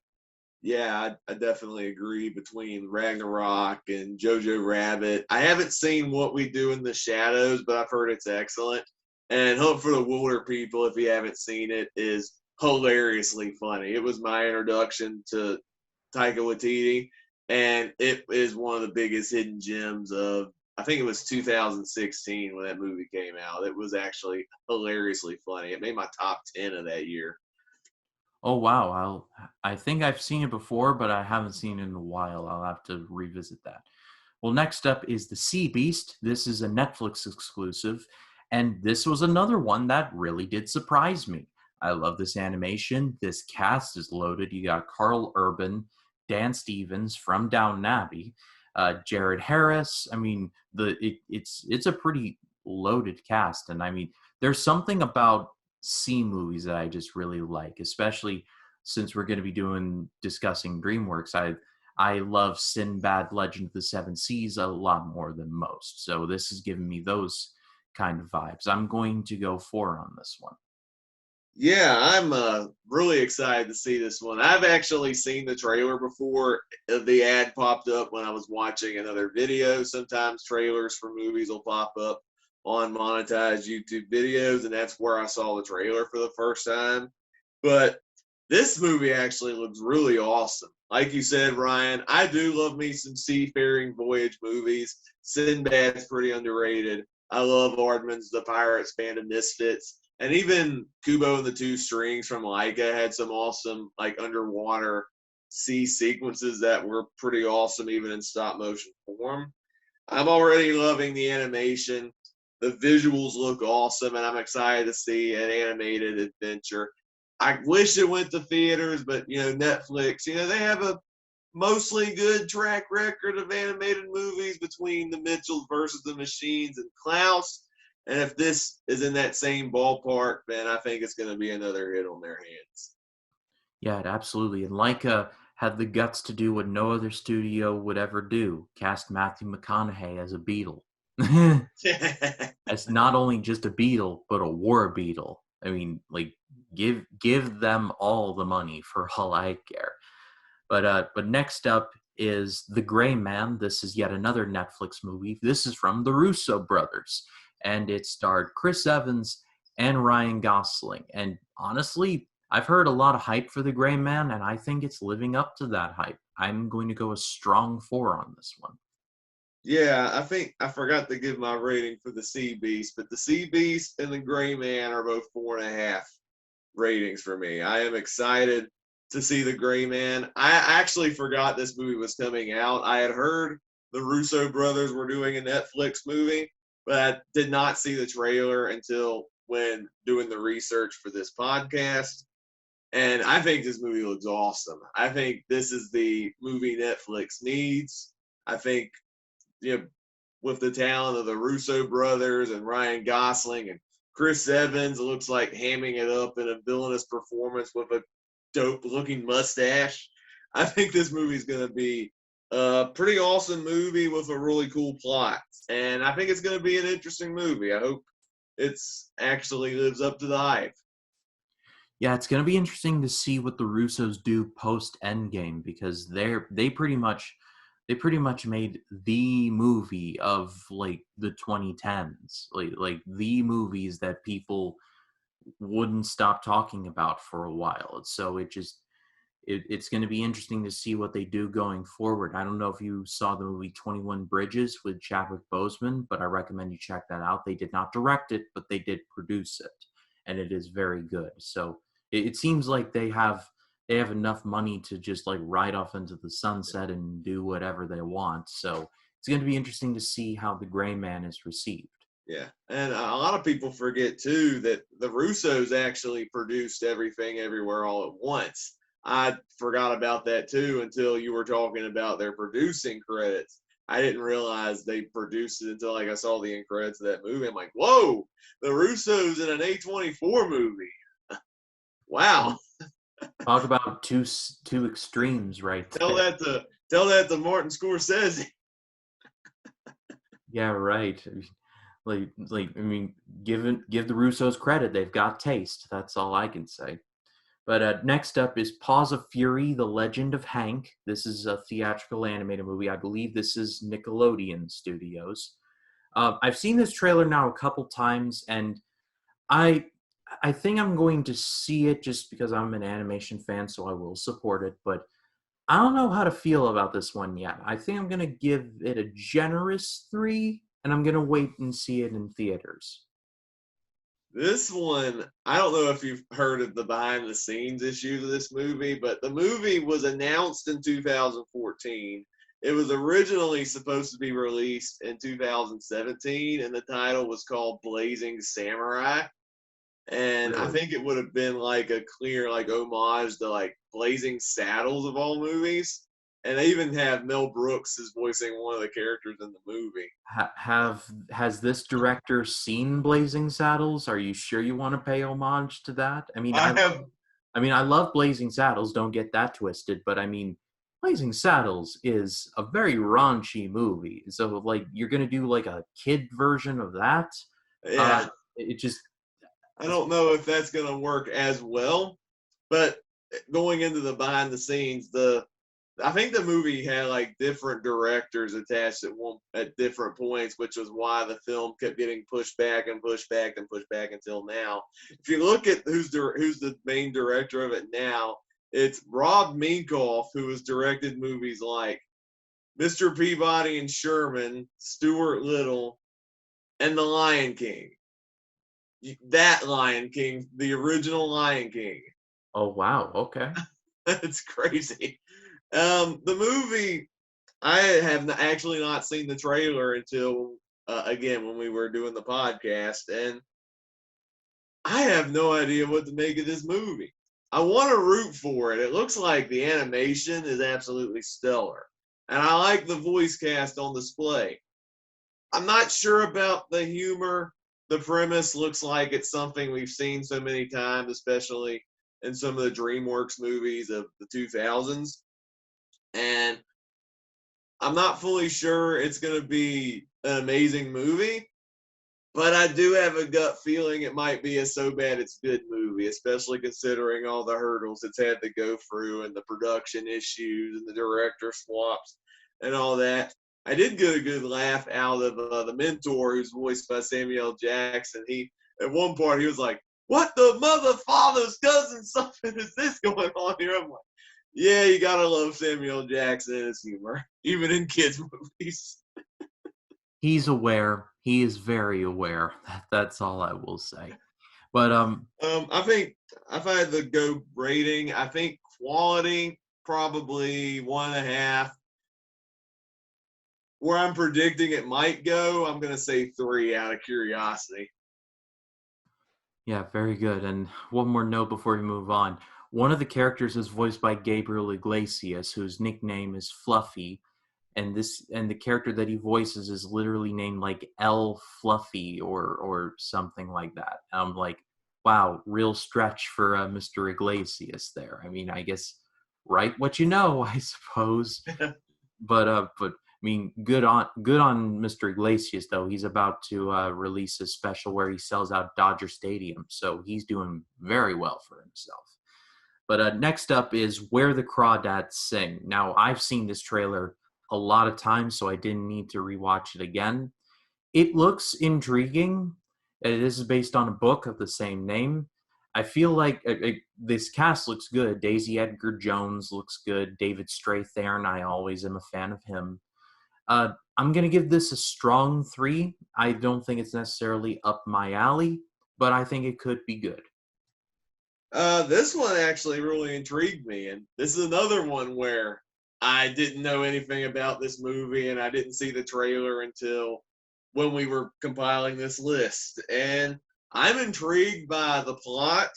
S2: Yeah, I definitely agree between Ragnarok and Jojo Rabbit. I haven't seen What We Do in the Shadows, but I've heard it's excellent. And Hunt for the Wilder People, if you haven't seen it, is hilariously funny. It was my introduction to Taika Waititi, and it is one of the biggest hidden gems of, I think it was 2016 when that movie came out. It was actually hilariously funny. It made my top 10 of that year.
S1: Oh wow, I think I've seen it before, but I haven't seen it in a while. I'll have to revisit that. Well, next up is The Sea Beast. This is a Netflix exclusive, and this was another one that really did surprise me. I love this animation. This cast is loaded. You got Carl Urban, Dan Stevens from Downton Abbey, Jared Harris. I mean, it's a pretty loaded cast, and I mean, there's something about sea movies that I just really like, especially since we're going to be discussing DreamWorks. I love Sinbad Legend of the Seven Seas a lot more than most. So this is giving me those kind of vibes. I'm going to go 4 on this one.
S2: Yeah, I'm really excited to see this one. I've actually seen the trailer before. The ad popped up when I was watching another video. Sometimes trailers for movies will pop up on monetized YouTube videos, and that's where I saw the trailer for the first time. But this movie actually looks really awesome. Like you said, Ryan, I do love me some seafaring voyage movies. Sinbad's pretty underrated. I love Aardman's The Pirates Band of Misfits. And even Kubo and the Two Strings from Laika had some awesome, like, underwater sea sequences that were pretty awesome, even in stop motion form. I'm already loving the animation. The visuals look awesome, and I'm excited to see an animated adventure. I wish it went to theaters, but Netflix, they have a mostly good track record of animated movies between The Mitchells versus the Machines and Klaus. And if this is in that same ballpark, then I think it's going to be another hit on their hands.
S1: Yeah, absolutely. And Leica had the guts to do what no other studio would ever do: cast Matthew McConaughey as a beetle. As not only just a beetle, but a war beetle. I mean, like, give them all the money for all I care. But next up is The Gray Man. This is yet another Netflix movie. This is from the Russo brothers, and it starred Chris Evans and Ryan Gosling. And honestly, I've heard a lot of hype for The Gray Man, and I think it's living up to that hype. I'm going to go a strong 4 on this one.
S2: Yeah, I think I forgot to give my rating for the Sea Beast, but the Sea Beast and the Gray Man are both 4.5 ratings for me. I am excited to see the Gray Man. I actually forgot this movie was coming out. I had heard the Russo brothers were doing a Netflix movie, but I did not see the trailer until when doing the research for this podcast. And I think this movie looks awesome. I think this is the movie Netflix needs. I think, with the talent of the Russo brothers and Ryan Gosling and Chris Evans, it looks like hamming it up in a villainous performance with a dope looking mustache. I think this movie is going to be a pretty awesome movie with a really cool plot. And I think it's going to be an interesting movie. I hope it's actually lives up to the hype.
S1: Yeah, it's going to be interesting to see what the Russos do post Endgame, because they pretty much made the movie of, like, the 2010s, like the movies that people wouldn't stop talking about for a while. So it's going to be interesting to see what they do going forward. I don't know if you saw the movie 21 Bridges with Chadwick Boseman, but I recommend you check that out. They did not direct it, but they did produce it, and it is very good. So it seems like they have enough money to just, like, ride off into the sunset and do whatever they want. So it's going to be interesting to see how The Gray Man is received.
S2: Yeah, and a lot of people forget too that the Russos actually produced Everything Everywhere All at Once. I forgot about that too until you were talking about their producing credits. I didn't realize they produced it until, like, I saw the end credits of that movie. I'm like, whoa, the Russos in an A24 movie. Wow.
S1: Talk about two extremes right
S2: Tell
S1: there.
S2: that to Martin Scorsese.
S1: Yeah, right. Like I mean, give the Russos credit. They've got taste. That's all I can say. But next up is Paws of Fury, The Legend of Hank. This is a theatrical animated movie. I believe this is Nickelodeon Studios. I've seen this trailer now a couple times, and I I think I'm going to see it just because I'm an animation fan, so I will support it. But I don't know how to feel about this one yet. I think I'm going to give it a generous 3, and I'm going to wait and see it in theaters.
S2: This one, I don't know if you've heard of the behind the scenes issues of this movie, but the movie was announced in 2014. It was originally supposed to be released in 2017, and the title was called Blazing Samurai. And I
S1: Really?
S2: think it would have been like a clear like homage to like Blazing Saddles of all movies. And they even have Mel Brooks is voicing one of the characters in the movie.
S1: Has this director seen Blazing Saddles? Are you sure you want to pay homage to that?
S2: I have
S1: I love Blazing Saddles, don't get that twisted, but I mean, Blazing Saddles is a very raunchy movie. So like you're gonna do like a kid version of that? Uh
S2: yeah,
S1: it just
S2: I don't know if that's going to work as well, but going into the behind the scenes, the I think the movie had like different directors attached at different points, which was why the film kept getting pushed back and pushed back and pushed back until now. If you look at who's the main director of it now, it's Rob Minkoff, who has directed movies like Mr. Peabody and Sherman, Stuart Little, and The Lion King. That Lion King, the original Lion King.
S1: oh wow, okay.
S2: That's crazy. The movie, I have actually not seen the trailer until again when we were doing the podcast, and I have no idea what to make of this movie. I want to root for it. It looks like the animation is absolutely stellar, and I like the voice cast on display. I'm not sure about the humor. The premise looks like it's something we've seen so many times, especially in some of the DreamWorks movies of the 2000s. And I'm not fully sure it's going to be an amazing movie, but I do have a gut feeling it might be a so bad it's good movie, especially considering all the hurdles it's had to go through and the production issues and the director swaps and all that. I did get a good laugh out of the mentor, who's voiced by Samuel Jackson. He at one part he was like, "What the mother, father's cousin, something is this going on here?" I'm like, "Yeah, you gotta love Samuel Jackson and his humor, even in kids movies."
S1: He's aware. He is very aware. That's all I will say. But
S2: I think if I had to go rating, I think quality probably 1.5. Where I'm predicting it might go, I'm gonna say 3 out of curiosity.
S1: yeah, very good. And one more note before we move on. One of the characters is voiced by Gabriel Iglesias, whose nickname is Fluffy, and the character that he voices is literally named like L Fluffy or something like that. I'm like, wow, real stretch for Mr. Iglesias there. I mean, I guess write what you know, I suppose. But I mean, good on Mr. Iglesias though. He's about to release a special where he sells out Dodger Stadium, so he's doing very well for himself. But next up is Where the Crawdads Sing. Now, I've seen this trailer a lot of times, so I didn't need to rewatch it again. It looks intriguing. This is based on a book of the same name. I feel like this cast looks good. Daisy Edgar Jones looks good. David Strathairn, I always am a fan of him. I'm going to give this a strong 3. I don't think it's necessarily up my alley, but I think it could be good.
S2: This one actually really intrigued me, and this is another one where I didn't know anything about this movie, and I didn't see the trailer until when we were compiling this list. And I'm intrigued by the plot,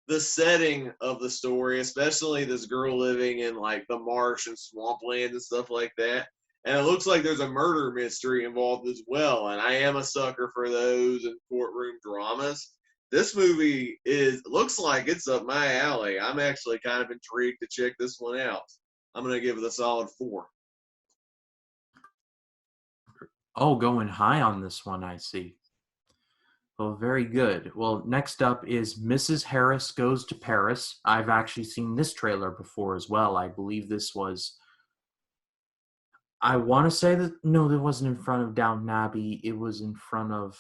S2: the setting of the story, especially this girl living in like the marsh and swampland and stuff like that. And it looks like there's a murder mystery involved as well. And I am a sucker for those and courtroom dramas. This movie looks like it's up my alley. I'm actually kind of intrigued to check this one out. I'm gonna give it a solid 4.
S1: Oh, going high on this one, I see. Well, very good. Well, next up is Mrs. Harris Goes to Paris. I've actually seen this trailer before as well. I believe this was. I want to say that no, it wasn't in front of Downton Abbey. It was in front of.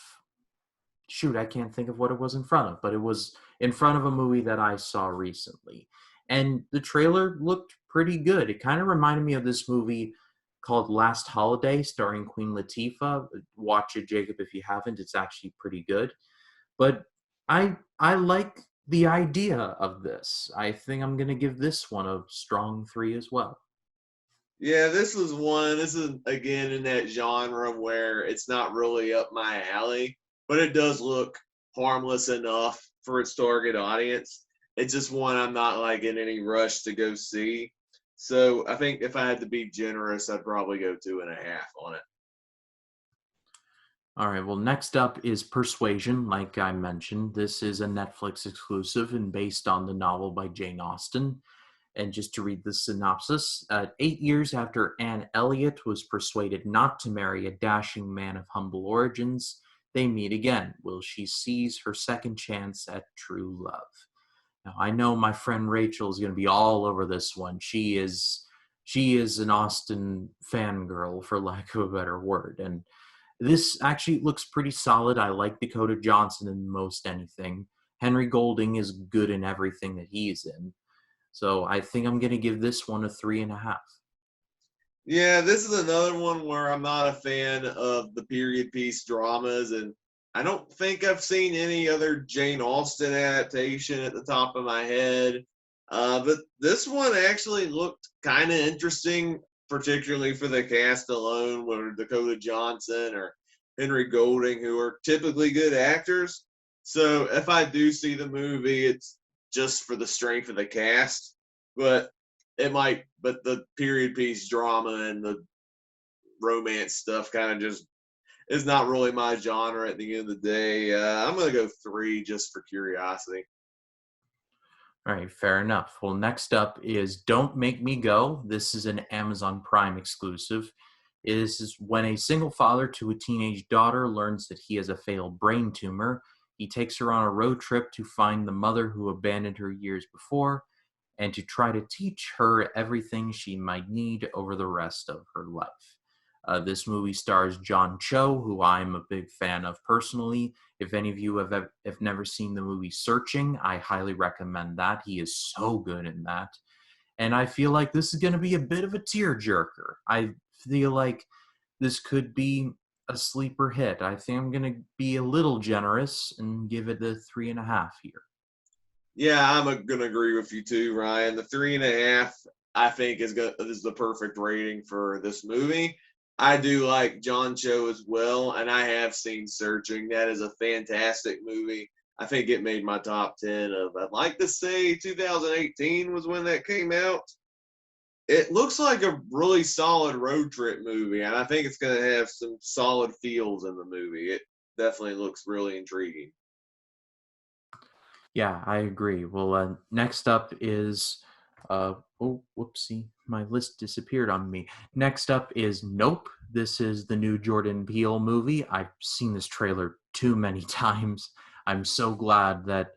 S1: Shoot, I can't think of what it was in front of, but it was in front of a movie that I saw recently. And the trailer looked pretty good. It kind of reminded me of this movie called Last Holiday starring Queen Latifah. Watch it, Jacob, if you haven't. It's actually pretty good. But I like the idea of this. I think I'm going to give this one a strong 3 as well.
S2: Yeah, this was one. This is again in that genre where it's not really up my alley, but it does look harmless enough for its target audience. It's just one I'm not like in any rush to go see. So I think if I had to be generous, I'd probably go 2.5 on it.
S1: All right, well, next up is Persuasion. Like I mentioned, this is a Netflix exclusive and based on the novel by Jane Austen. And just to read the synopsis, 8 years after Anne Elliot was persuaded not to marry a dashing man of humble origins, they meet again. Will she seize her second chance at true love? Now, I know my friend Rachel is going to be all over this one. She is an Austen fangirl, for lack of a better word, and this actually looks pretty solid. I like Dakota Johnson in most anything. Henry Golding is good in everything that he's in. So I think I'm going to give this one a 3.5.
S2: Yeah, this is another one where I'm not a fan of the period piece dramas, and I don't think I've seen any other Jane Austen adaptation at the top of my head. But this one actually looked kind of interesting, particularly for the cast alone, whether Dakota Johnson or Henry Golding, who are typically good actors. So if I do see the movie, it's just for the strength of the cast. But but the period piece drama and the romance stuff kind of just is not really my genre at the end of the day. I'm going to go 3 just for curiosity.
S1: All right, fair enough. Well, next up is Don't Make Me Go. This is an Amazon Prime exclusive. This is when a single father to a teenage daughter learns that he has a fatal brain tumor. He takes her on a road trip to find the mother who abandoned her years before and to try to teach her everything she might need over the rest of her life. This movie stars John Cho, who I'm a big fan of personally. If any of you have never seen the movie Searching, I highly recommend that. He is so good in that. And I feel like this is going to be a bit of a tearjerker. I feel like this could be a sleeper hit. I think I'm going to be a little generous and give it a 3.5 here.
S2: Yeah, I'm going to agree with you too, Ryan. The 3.5, I think, is the perfect rating for this movie. I do like John Cho as well, and I have seen Searching. That is a fantastic movie. I think it made my top 10 of, I'd like to say 2018 was when that came out. It looks like a really solid road trip movie, and I think it's going to have some solid feels in the movie. It definitely looks really intriguing.
S1: Yeah, I agree. Well, next up is, oh, whoopsie, my list disappeared on me. Next up is Nope. This is the new Jordan Peele movie. I've seen this trailer too many times. I'm so glad that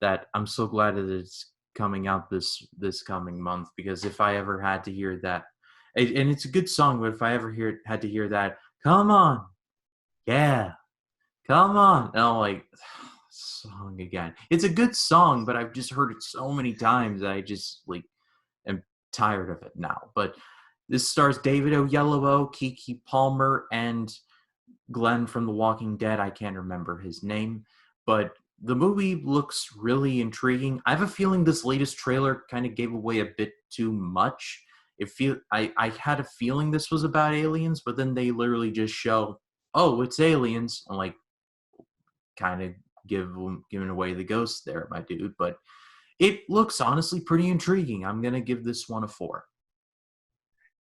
S1: it's coming out this coming month, because if I ever had to hear that, and it's a good song, but if I ever had to hear that, come on, yeah, come on, and I'm like, song again. It's a good song, but I've just heard it so many times that I just like am tired of it now. But this stars David Oyelowo, Keke Palmer, and Glenn from The Walking Dead. I can't remember his name, but the movie looks really intriguing. I have a feeling this latest trailer kind of gave away a bit too much. I had a feeling this was about aliens, but then they literally just show, oh, it's aliens. I'm like, kind of giving away the ghost there, my dude. But it looks honestly pretty intriguing. I'm gonna give this one a 4.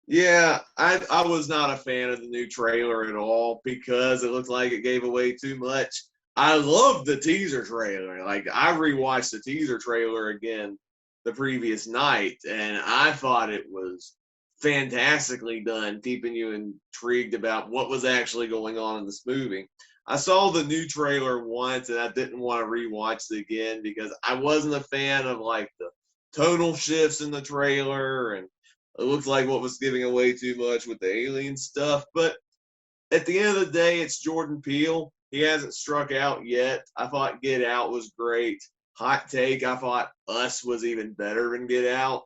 S2: Yeah, I was not a fan of the new trailer at all because it looked like it gave away too much. I loved the teaser trailer. Like, I rewatched the teaser trailer again the previous night, and I thought it was fantastically done, keeping you intrigued about what was actually going on in this movie. I saw the new trailer once and I didn't want to rewatch it again because I wasn't a fan of like the tonal shifts in the trailer, and it looked like what was giving away too much with the alien stuff. But at the end of the day, it's Jordan Peele. He hasn't struck out yet. I thought Get Out was great. Hot take, I thought Us was even better than Get Out.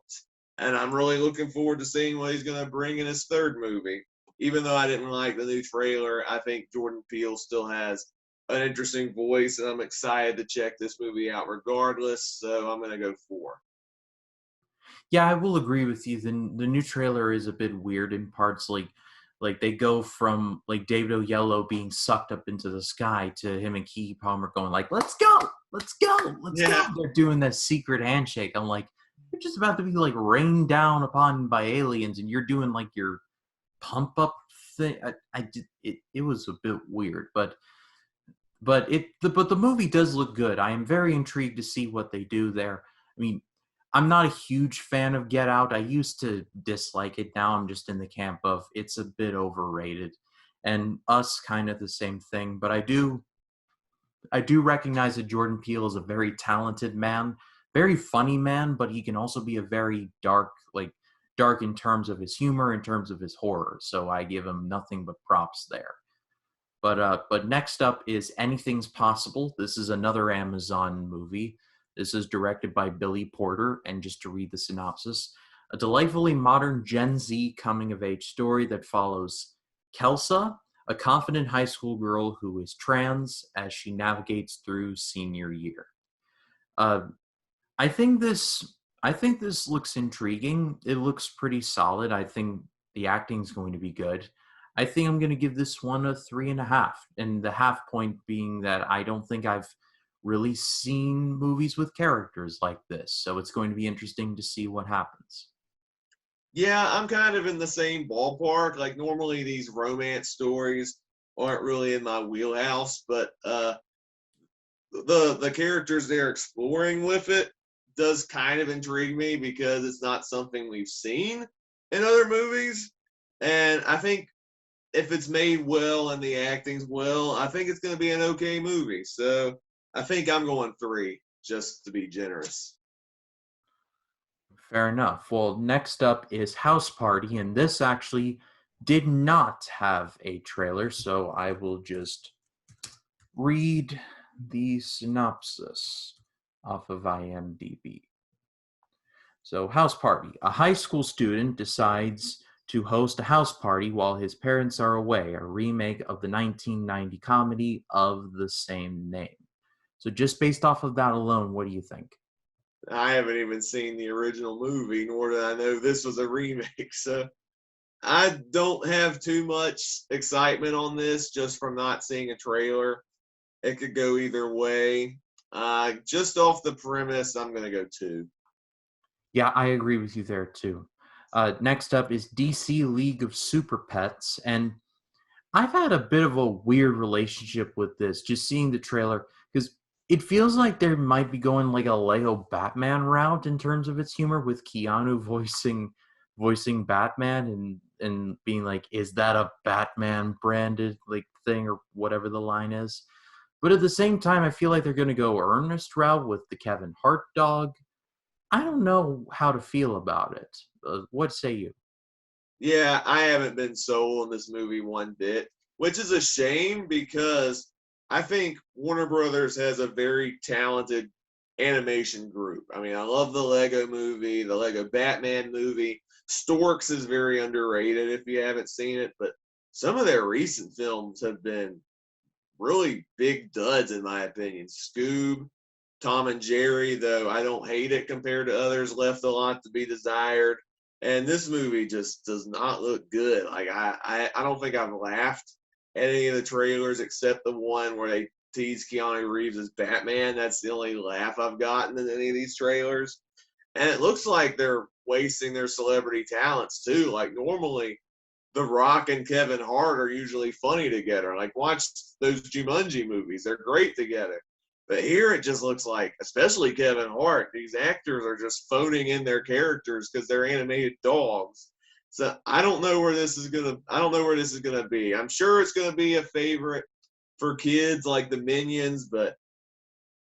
S2: And I'm really looking forward to seeing what he's going to bring in his third movie. Even though I didn't like the new trailer, I think Jordan Peele still has an interesting voice, and I'm excited to check this movie out regardless. So I'm going to go 4.
S1: Yeah, I will agree with you. The new trailer is a bit weird in parts. Like they go from like David Oyelowo being sucked up into the sky to him and Keke Palmer going like, "Let's go, let's go, let's go." They're doing that secret handshake. I'm like, you're just about to be like rained down upon by aliens, and you're doing like your pump up thing. It was a bit weird, but the movie does look good. I am very intrigued to see what they do there. I mean, I'm not a huge fan of Get Out. I used to dislike it. Now I'm just in the camp of it's a bit overrated. And Us kind of the same thing, but I do recognize that Jordan Peele is a very talented man, very funny man, but he can also be a very dark in terms of his humor, in terms of his horror. So I give him nothing but props there. But next up is Anything's Possible. This is another Amazon movie. This is directed by Billy Porter, and just to read the synopsis, a delightfully modern Gen Z coming-of-age story that follows Kelsa, a confident high school girl who is trans, as she navigates through senior year. Uh, I think this looks intriguing. It looks pretty solid. I think the acting's going to be good. I think I'm going to give this one a 3.5, and the half point being that I don't think I've really seen movies with characters like this, so it's going to be interesting to see what happens.
S2: Yeah, I'm kind of in the same ballpark. Like normally these romance stories aren't really in my wheelhouse, but the characters they're exploring with it does kind of intrigue me because it's not something we've seen in other movies. And I think if it's made well and the acting's well, I think it's going to be an okay movie. So I think I'm going 3 just to be generous.
S1: Fair enough. Well, next up is House Party, and this actually did not have a trailer, so I will just read the synopsis off of IMDb. So, House Party. A high school student decides to host a house party while his parents are away, a remake of the 1990 comedy of the same name. So, just based off of that alone, what do you think?
S2: I haven't even seen the original movie, nor did I know this was a remake. So I don't have too much excitement on this just from not seeing a trailer. It could go either way. Just off the premise, I'm going to go 2.
S1: Yeah, I agree with you there too. Next up is DC League of Super Pets, and I've had a bit of a weird relationship with this, just seeing the trailer, because it feels like they might be going like a Lego Batman route in terms of its humor, with Keanu voicing Batman and being like, is that a Batman branded like thing or whatever the line is? But at the same time, I feel like they're going to go Ernest route with the Kevin Hart dog. I don't know how to feel about it. What say you?
S2: Yeah, I haven't been sold on this movie one bit, which is a shame because I think Warner Brothers has a very talented animation group. I mean, I love the Lego movie, the Lego Batman movie. Storks is very underrated if you haven't seen it, but some of their recent films have been really big duds in my opinion. Scoob, Tom and Jerry, though I don't hate it compared to others, left a lot to be desired. And this movie just does not look good. Like I don't think I've laughed at any of the trailers except the one where they tease Keanu Reeves as Batman. That's the only laugh I've gotten in any of these trailers. And it looks like they're wasting their celebrity talents too. Like normally the Rock and Kevin Hart are usually funny together. Like watch those Jumanji movies; they're great together. But here it just looks like, especially Kevin Hart, these actors are just phoning in their characters because they're animated dogs. So I don't know where this is gonna. I don't know where this is gonna be. I'm sure it's gonna be a favorite. for kids like the Minions, but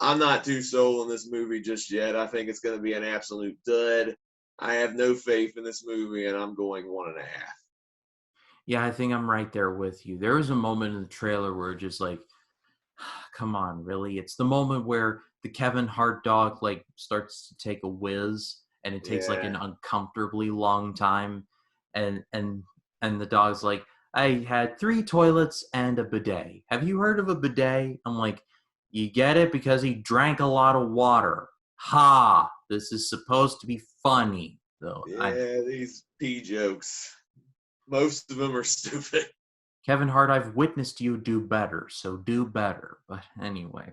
S2: I'm not too sold on this movie just yet. I think it's going to be an absolute dud. I have no faith in this movie, and I'm going 1.5.
S1: Yeah, I think I'm right there with you. There was a moment in the trailer where just like, come on, really? It's the moment where the Kevin Hart dog like starts to take a whiz, and it takes like
S2: Yeah.
S1: an uncomfortably long time, and and and the dog's like, I had 3 toilets and a bidet. Have you heard of a bidet? I'm like, you get it because he drank a lot of water. Ha! This is supposed to be funny, though.
S2: Yeah, these pee jokes. Most of them are stupid.
S1: Kevin Hart, I've witnessed you do better, so do better. But anyway,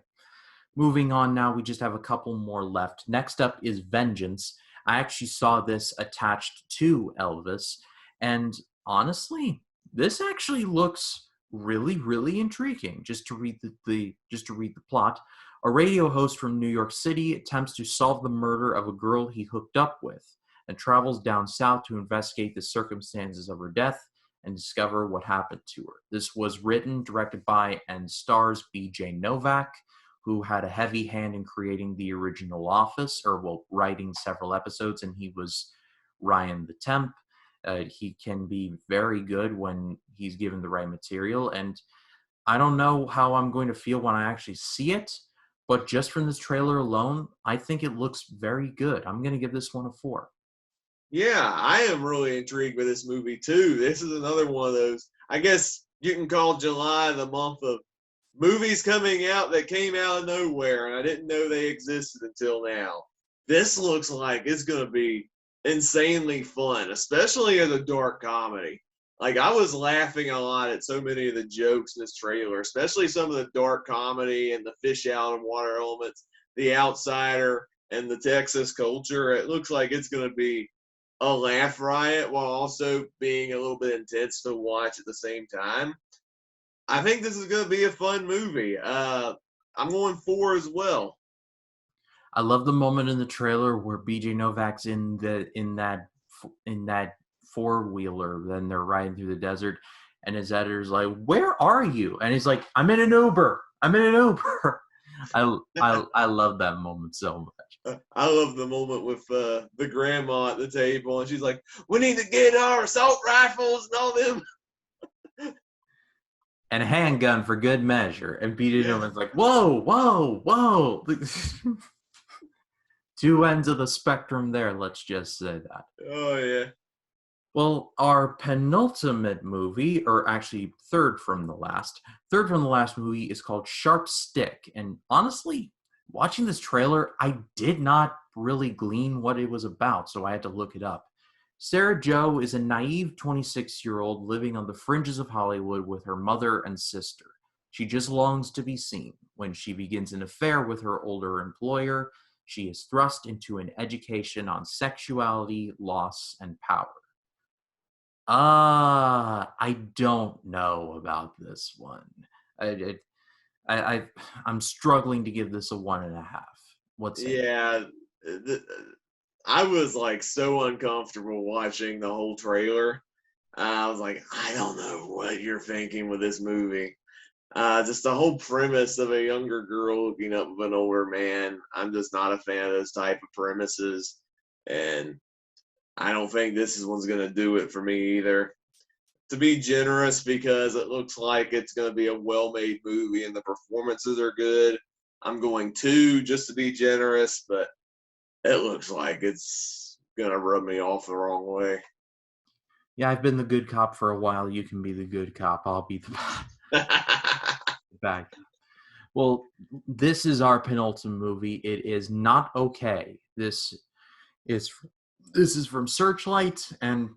S1: moving on now, we just have a couple more left. Next up is Vengeance. I actually saw this attached to Elvis, and honestly, this actually looks really, really intriguing. Just to read the plot, a radio host from New York City attempts to solve the murder of a girl he hooked up with, and travels down south to investigate the circumstances of her death and discover what happened to her. This was written, directed by, and stars B.J. Novak, who had a heavy hand in creating the original Office, or well, writing several episodes, and he was Ryan the Temp. He can be very good when he's given the right material, and I don't know how I'm going to feel when I actually see it, but just from this trailer alone, I think it looks very good. I'm going to give this one a 4.
S2: Yeah, I am really intrigued with this movie too. This is another one of those. I guess you can call July the month of movies coming out that came out of nowhere, and I didn't know they existed until now. This looks like it's going to be insanely fun, especially as a dark comedy. Like, I was laughing a lot at so many of the jokes in this trailer, especially some of the dark comedy and the fish out of water elements, the outsider, and the Texas culture. It looks like it's going to be a laugh riot while also being a little bit intense to watch at the same time. I think this is going to be a fun movie. I'm going 4 as well.
S1: I love the moment in the trailer where BJ Novak's in that 4-wheeler. Then they're riding through the desert, and his editor's like, "Where are you?" And he's like, "I'm in an Uber. I'm in an Uber." I love that moment so much.
S2: I love the moment with the grandma at the table, and she's like, "We need to get our assault rifles and all them."
S1: And a handgun for good measure. And BJ Novak's like, "Whoa, whoa, whoa." Two ends of the spectrum there, let's just say that.
S2: Oh, yeah.
S1: Well, our penultimate movie, or actually third from the last movie is called Sharp Stick. And honestly, watching this trailer, I did not really glean what it was about, so I had to look it up. Sarah Jo is a naive 26-year-old living on the fringes of Hollywood with her mother and sister. She just longs to be seen. When she begins an affair with her older employer, she is thrust into an education on sexuality, loss, and power. I don't know about this one. I'm struggling to give this a 1.5. What's it?
S2: Yeah. I was like so uncomfortable watching the whole trailer. I was like, I don't know what you're thinking with this movie. Just the whole premise of a younger girl hooking up with an older man. I'm just not a fan of those type of premises, and I don't think this one's gonna do it for me either. To be generous, because it looks like it's gonna be a well-made movie and the performances are good, I'm going 2 just to be generous, but it looks like it's gonna rub me off the wrong way.
S1: Yeah, I've been the good cop for a while. You can be the good cop. I'll be the bad cop. Well, this is our penultimate movie. It is Not Okay. This is from Searchlight, and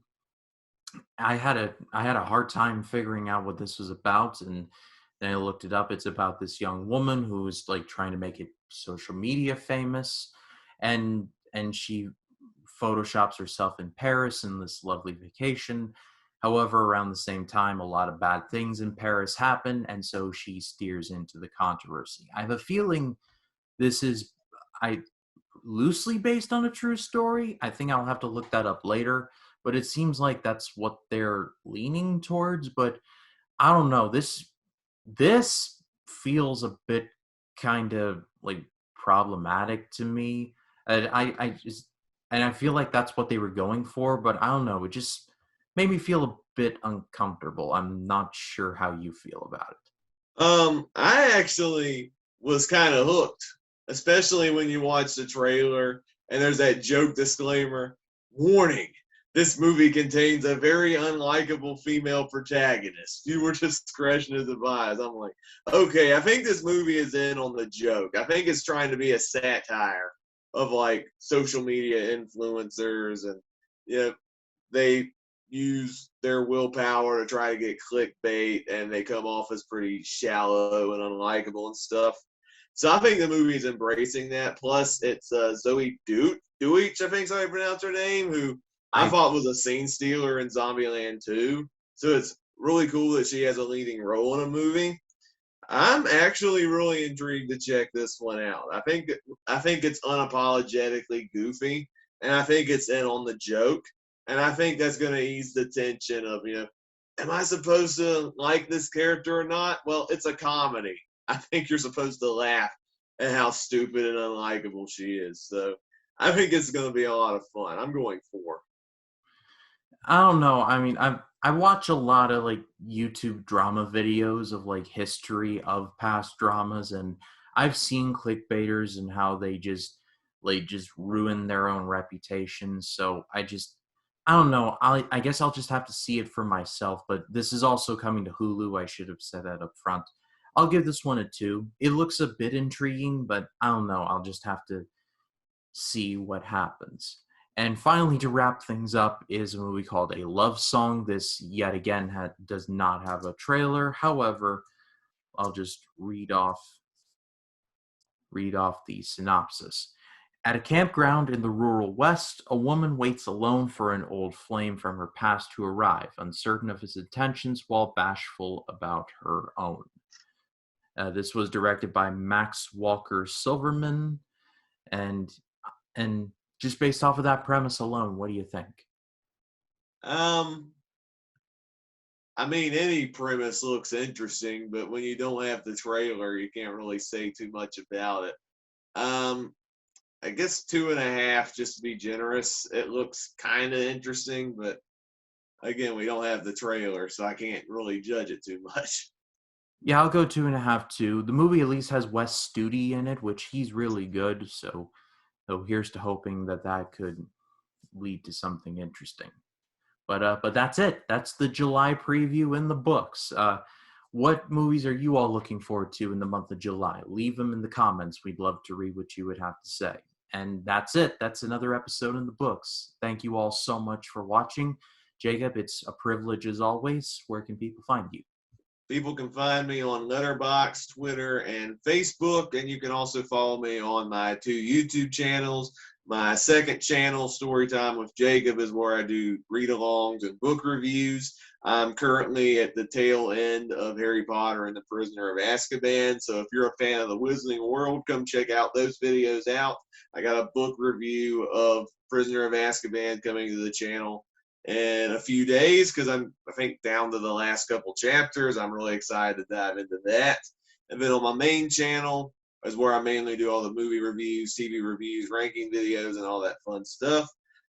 S1: I had a hard time figuring out what this was about, and then I looked it up. It's about this young woman who's like trying to make it social media famous, and she photoshops herself in Paris in this lovely vacation. However, around the same time, a lot of bad things in Paris happen, and so she steers into the controversy. I have a feeling this is loosely based on a true story. I think I'll have to look that up later, but it seems like that's what they're leaning towards. But I don't know. This feels a bit kind of like problematic to me. And I feel like that's what they were going for, but I don't know. It just made me feel a bit uncomfortable. I'm not sure how you feel about it.
S2: I actually was kind of hooked, especially when you watch the trailer and there's that joke disclaimer: warning, this movie contains a very unlikable female protagonist. Viewer discretion is advised. I'm like, okay, I think this movie is in on the joke. I think it's trying to be a satire of like social media influencers, and they use their willpower to try to get clickbait, and they come off as pretty shallow and unlikable and stuff. So I think the movie's embracing that. Plus, it's Zoe Deutch, I think is how I pronounce her name, who I
S1: I
S2: thought was a scene stealer in Zombieland 2. So it's really cool that she has a leading role in a movie. I'm actually really intrigued to check this one out. I think it's unapologetically goofy, and I think it's in on the joke, and I think that's going to ease the tension of am I supposed to like this character or not? Well, it's a comedy. I think you're supposed to laugh at how stupid and unlikable she is. So I think it's going to be a lot of fun. I'm going for.
S1: I don't know. I mean, I watch a lot of like YouTube drama videos of like history of past dramas, and I've seen clickbaiters and how they just ruin their own reputation. So I don't know. I guess I'll just have to see it for myself. But this is also coming to Hulu. I should have said that up front. I'll give this one a 2. It looks a bit intriguing, but I don't know. I'll just have to see what happens. And finally, to wrap things up, is a movie called A Love Song. This, yet again, does not have a trailer. However, I'll just read off the synopsis. At a campground in the rural West, a woman waits alone for an old flame from her past to arrive, uncertain of his intentions while bashful about her own. This was directed by Max Walker Silverman, and and just based off of that premise alone, what do you think?
S2: Um, I mean, any premise looks interesting, but when you don't have the trailer, you can't really say too much about it. Um, I guess 2.5, just to be generous. It looks kind of interesting, but again, we don't have the trailer, so I can't really judge it too much.
S1: Yeah, I'll go 2.5 too. The movie at least has Wes Studi in it, which he's really good. So here's to hoping that that could lead to something interesting. But that's it. That's the July preview in the books. What movies are you all looking forward to in the month of July? Leave them in the comments. We'd love to read what you would have to say. And that's it. That's another episode in the books. Thank you all so much for watching. Jacob, it's a privilege as always. Where can people find you?
S2: People can find me on Letterboxd, Twitter, and Facebook, and you can also follow me on my 2 YouTube channels. My second channel, Storytime with Jacob, is where I do read-alongs and book reviews. I'm currently at the tail end of Harry Potter and the Prisoner of Azkaban, so if you're a fan of the Wizarding World, come check out those videos out. I got a book review of Prisoner of Azkaban coming to the channel in a few days because I think down to the last couple chapters. I'm really excited to dive into that. And then on my main channel is where I mainly do all the movie reviews, TV reviews, ranking videos, and all that fun stuff.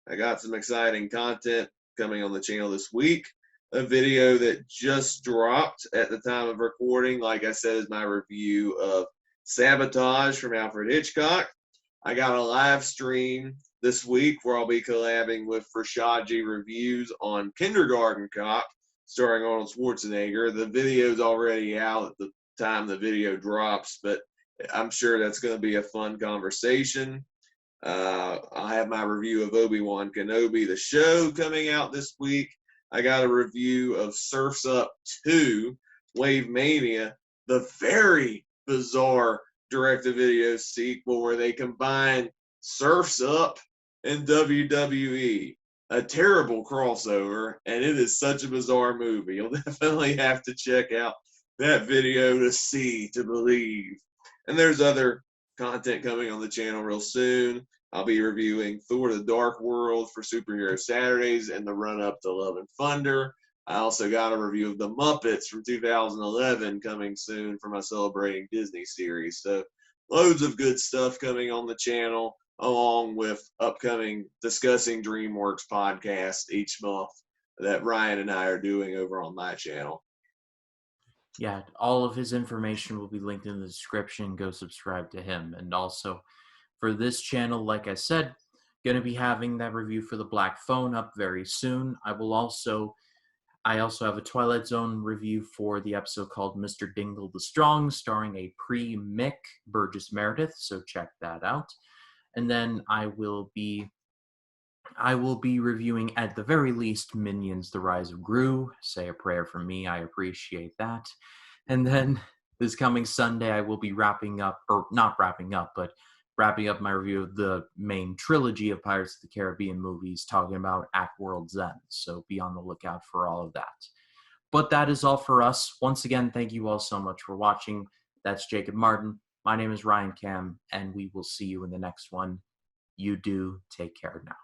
S2: I got some exciting content coming on the channel this week. A video that just dropped at the time of recording, like I said, is my review of Sabotage from Alfred Hitchcock. I got a live stream this week where I'll be collabing with Frashaji Reviews on Kindergarten Cop, starring Arnold Schwarzenegger. The video's already out at the time the video drops, but I'm sure that's going to be a fun conversation. I have my review of Obi-Wan Kenobi, the show, coming out this week. I got a review of Surf's Up 2, Wave Mania, the very bizarre direct-to-video sequel where they combine Surf's Up and WWE. A terrible crossover, and it is such a bizarre movie. You'll definitely have to check out that video to see, to believe. And there's other content coming on the channel real soon. I'll be reviewing Thor: The Dark World for Superhero Saturdays and the run-up to Love and Thunder. I also got a review of The Muppets from 2011 coming soon for my Celebrating Disney series. So loads of good stuff coming on the channel, along with upcoming Discussing DreamWorks podcast each month that Ryan and I are doing over on my channel.
S1: Yeah, all of his information will be linked in the description. Go subscribe to him. And also for this channel, like I said, going to be having that review for The Black Phone up very soon. I also have a Twilight Zone review for the episode called Mr. Dingle the Strong, starring a pre-Mick Burgess Meredith, so check that out. And then I will be reviewing, at the very least, Minions: The Rise of Gru. Say a prayer for me, I appreciate that. And then this coming Sunday, I will be wrapping up my review of the main trilogy of Pirates of the Caribbean movies, talking about At World's End. So be on the lookout for all of that. But that is all for us. Once again, thank you all so much for watching. That's Jacob Martin. My name is Ryan Cam, and we will see you in the next one. You do take care now.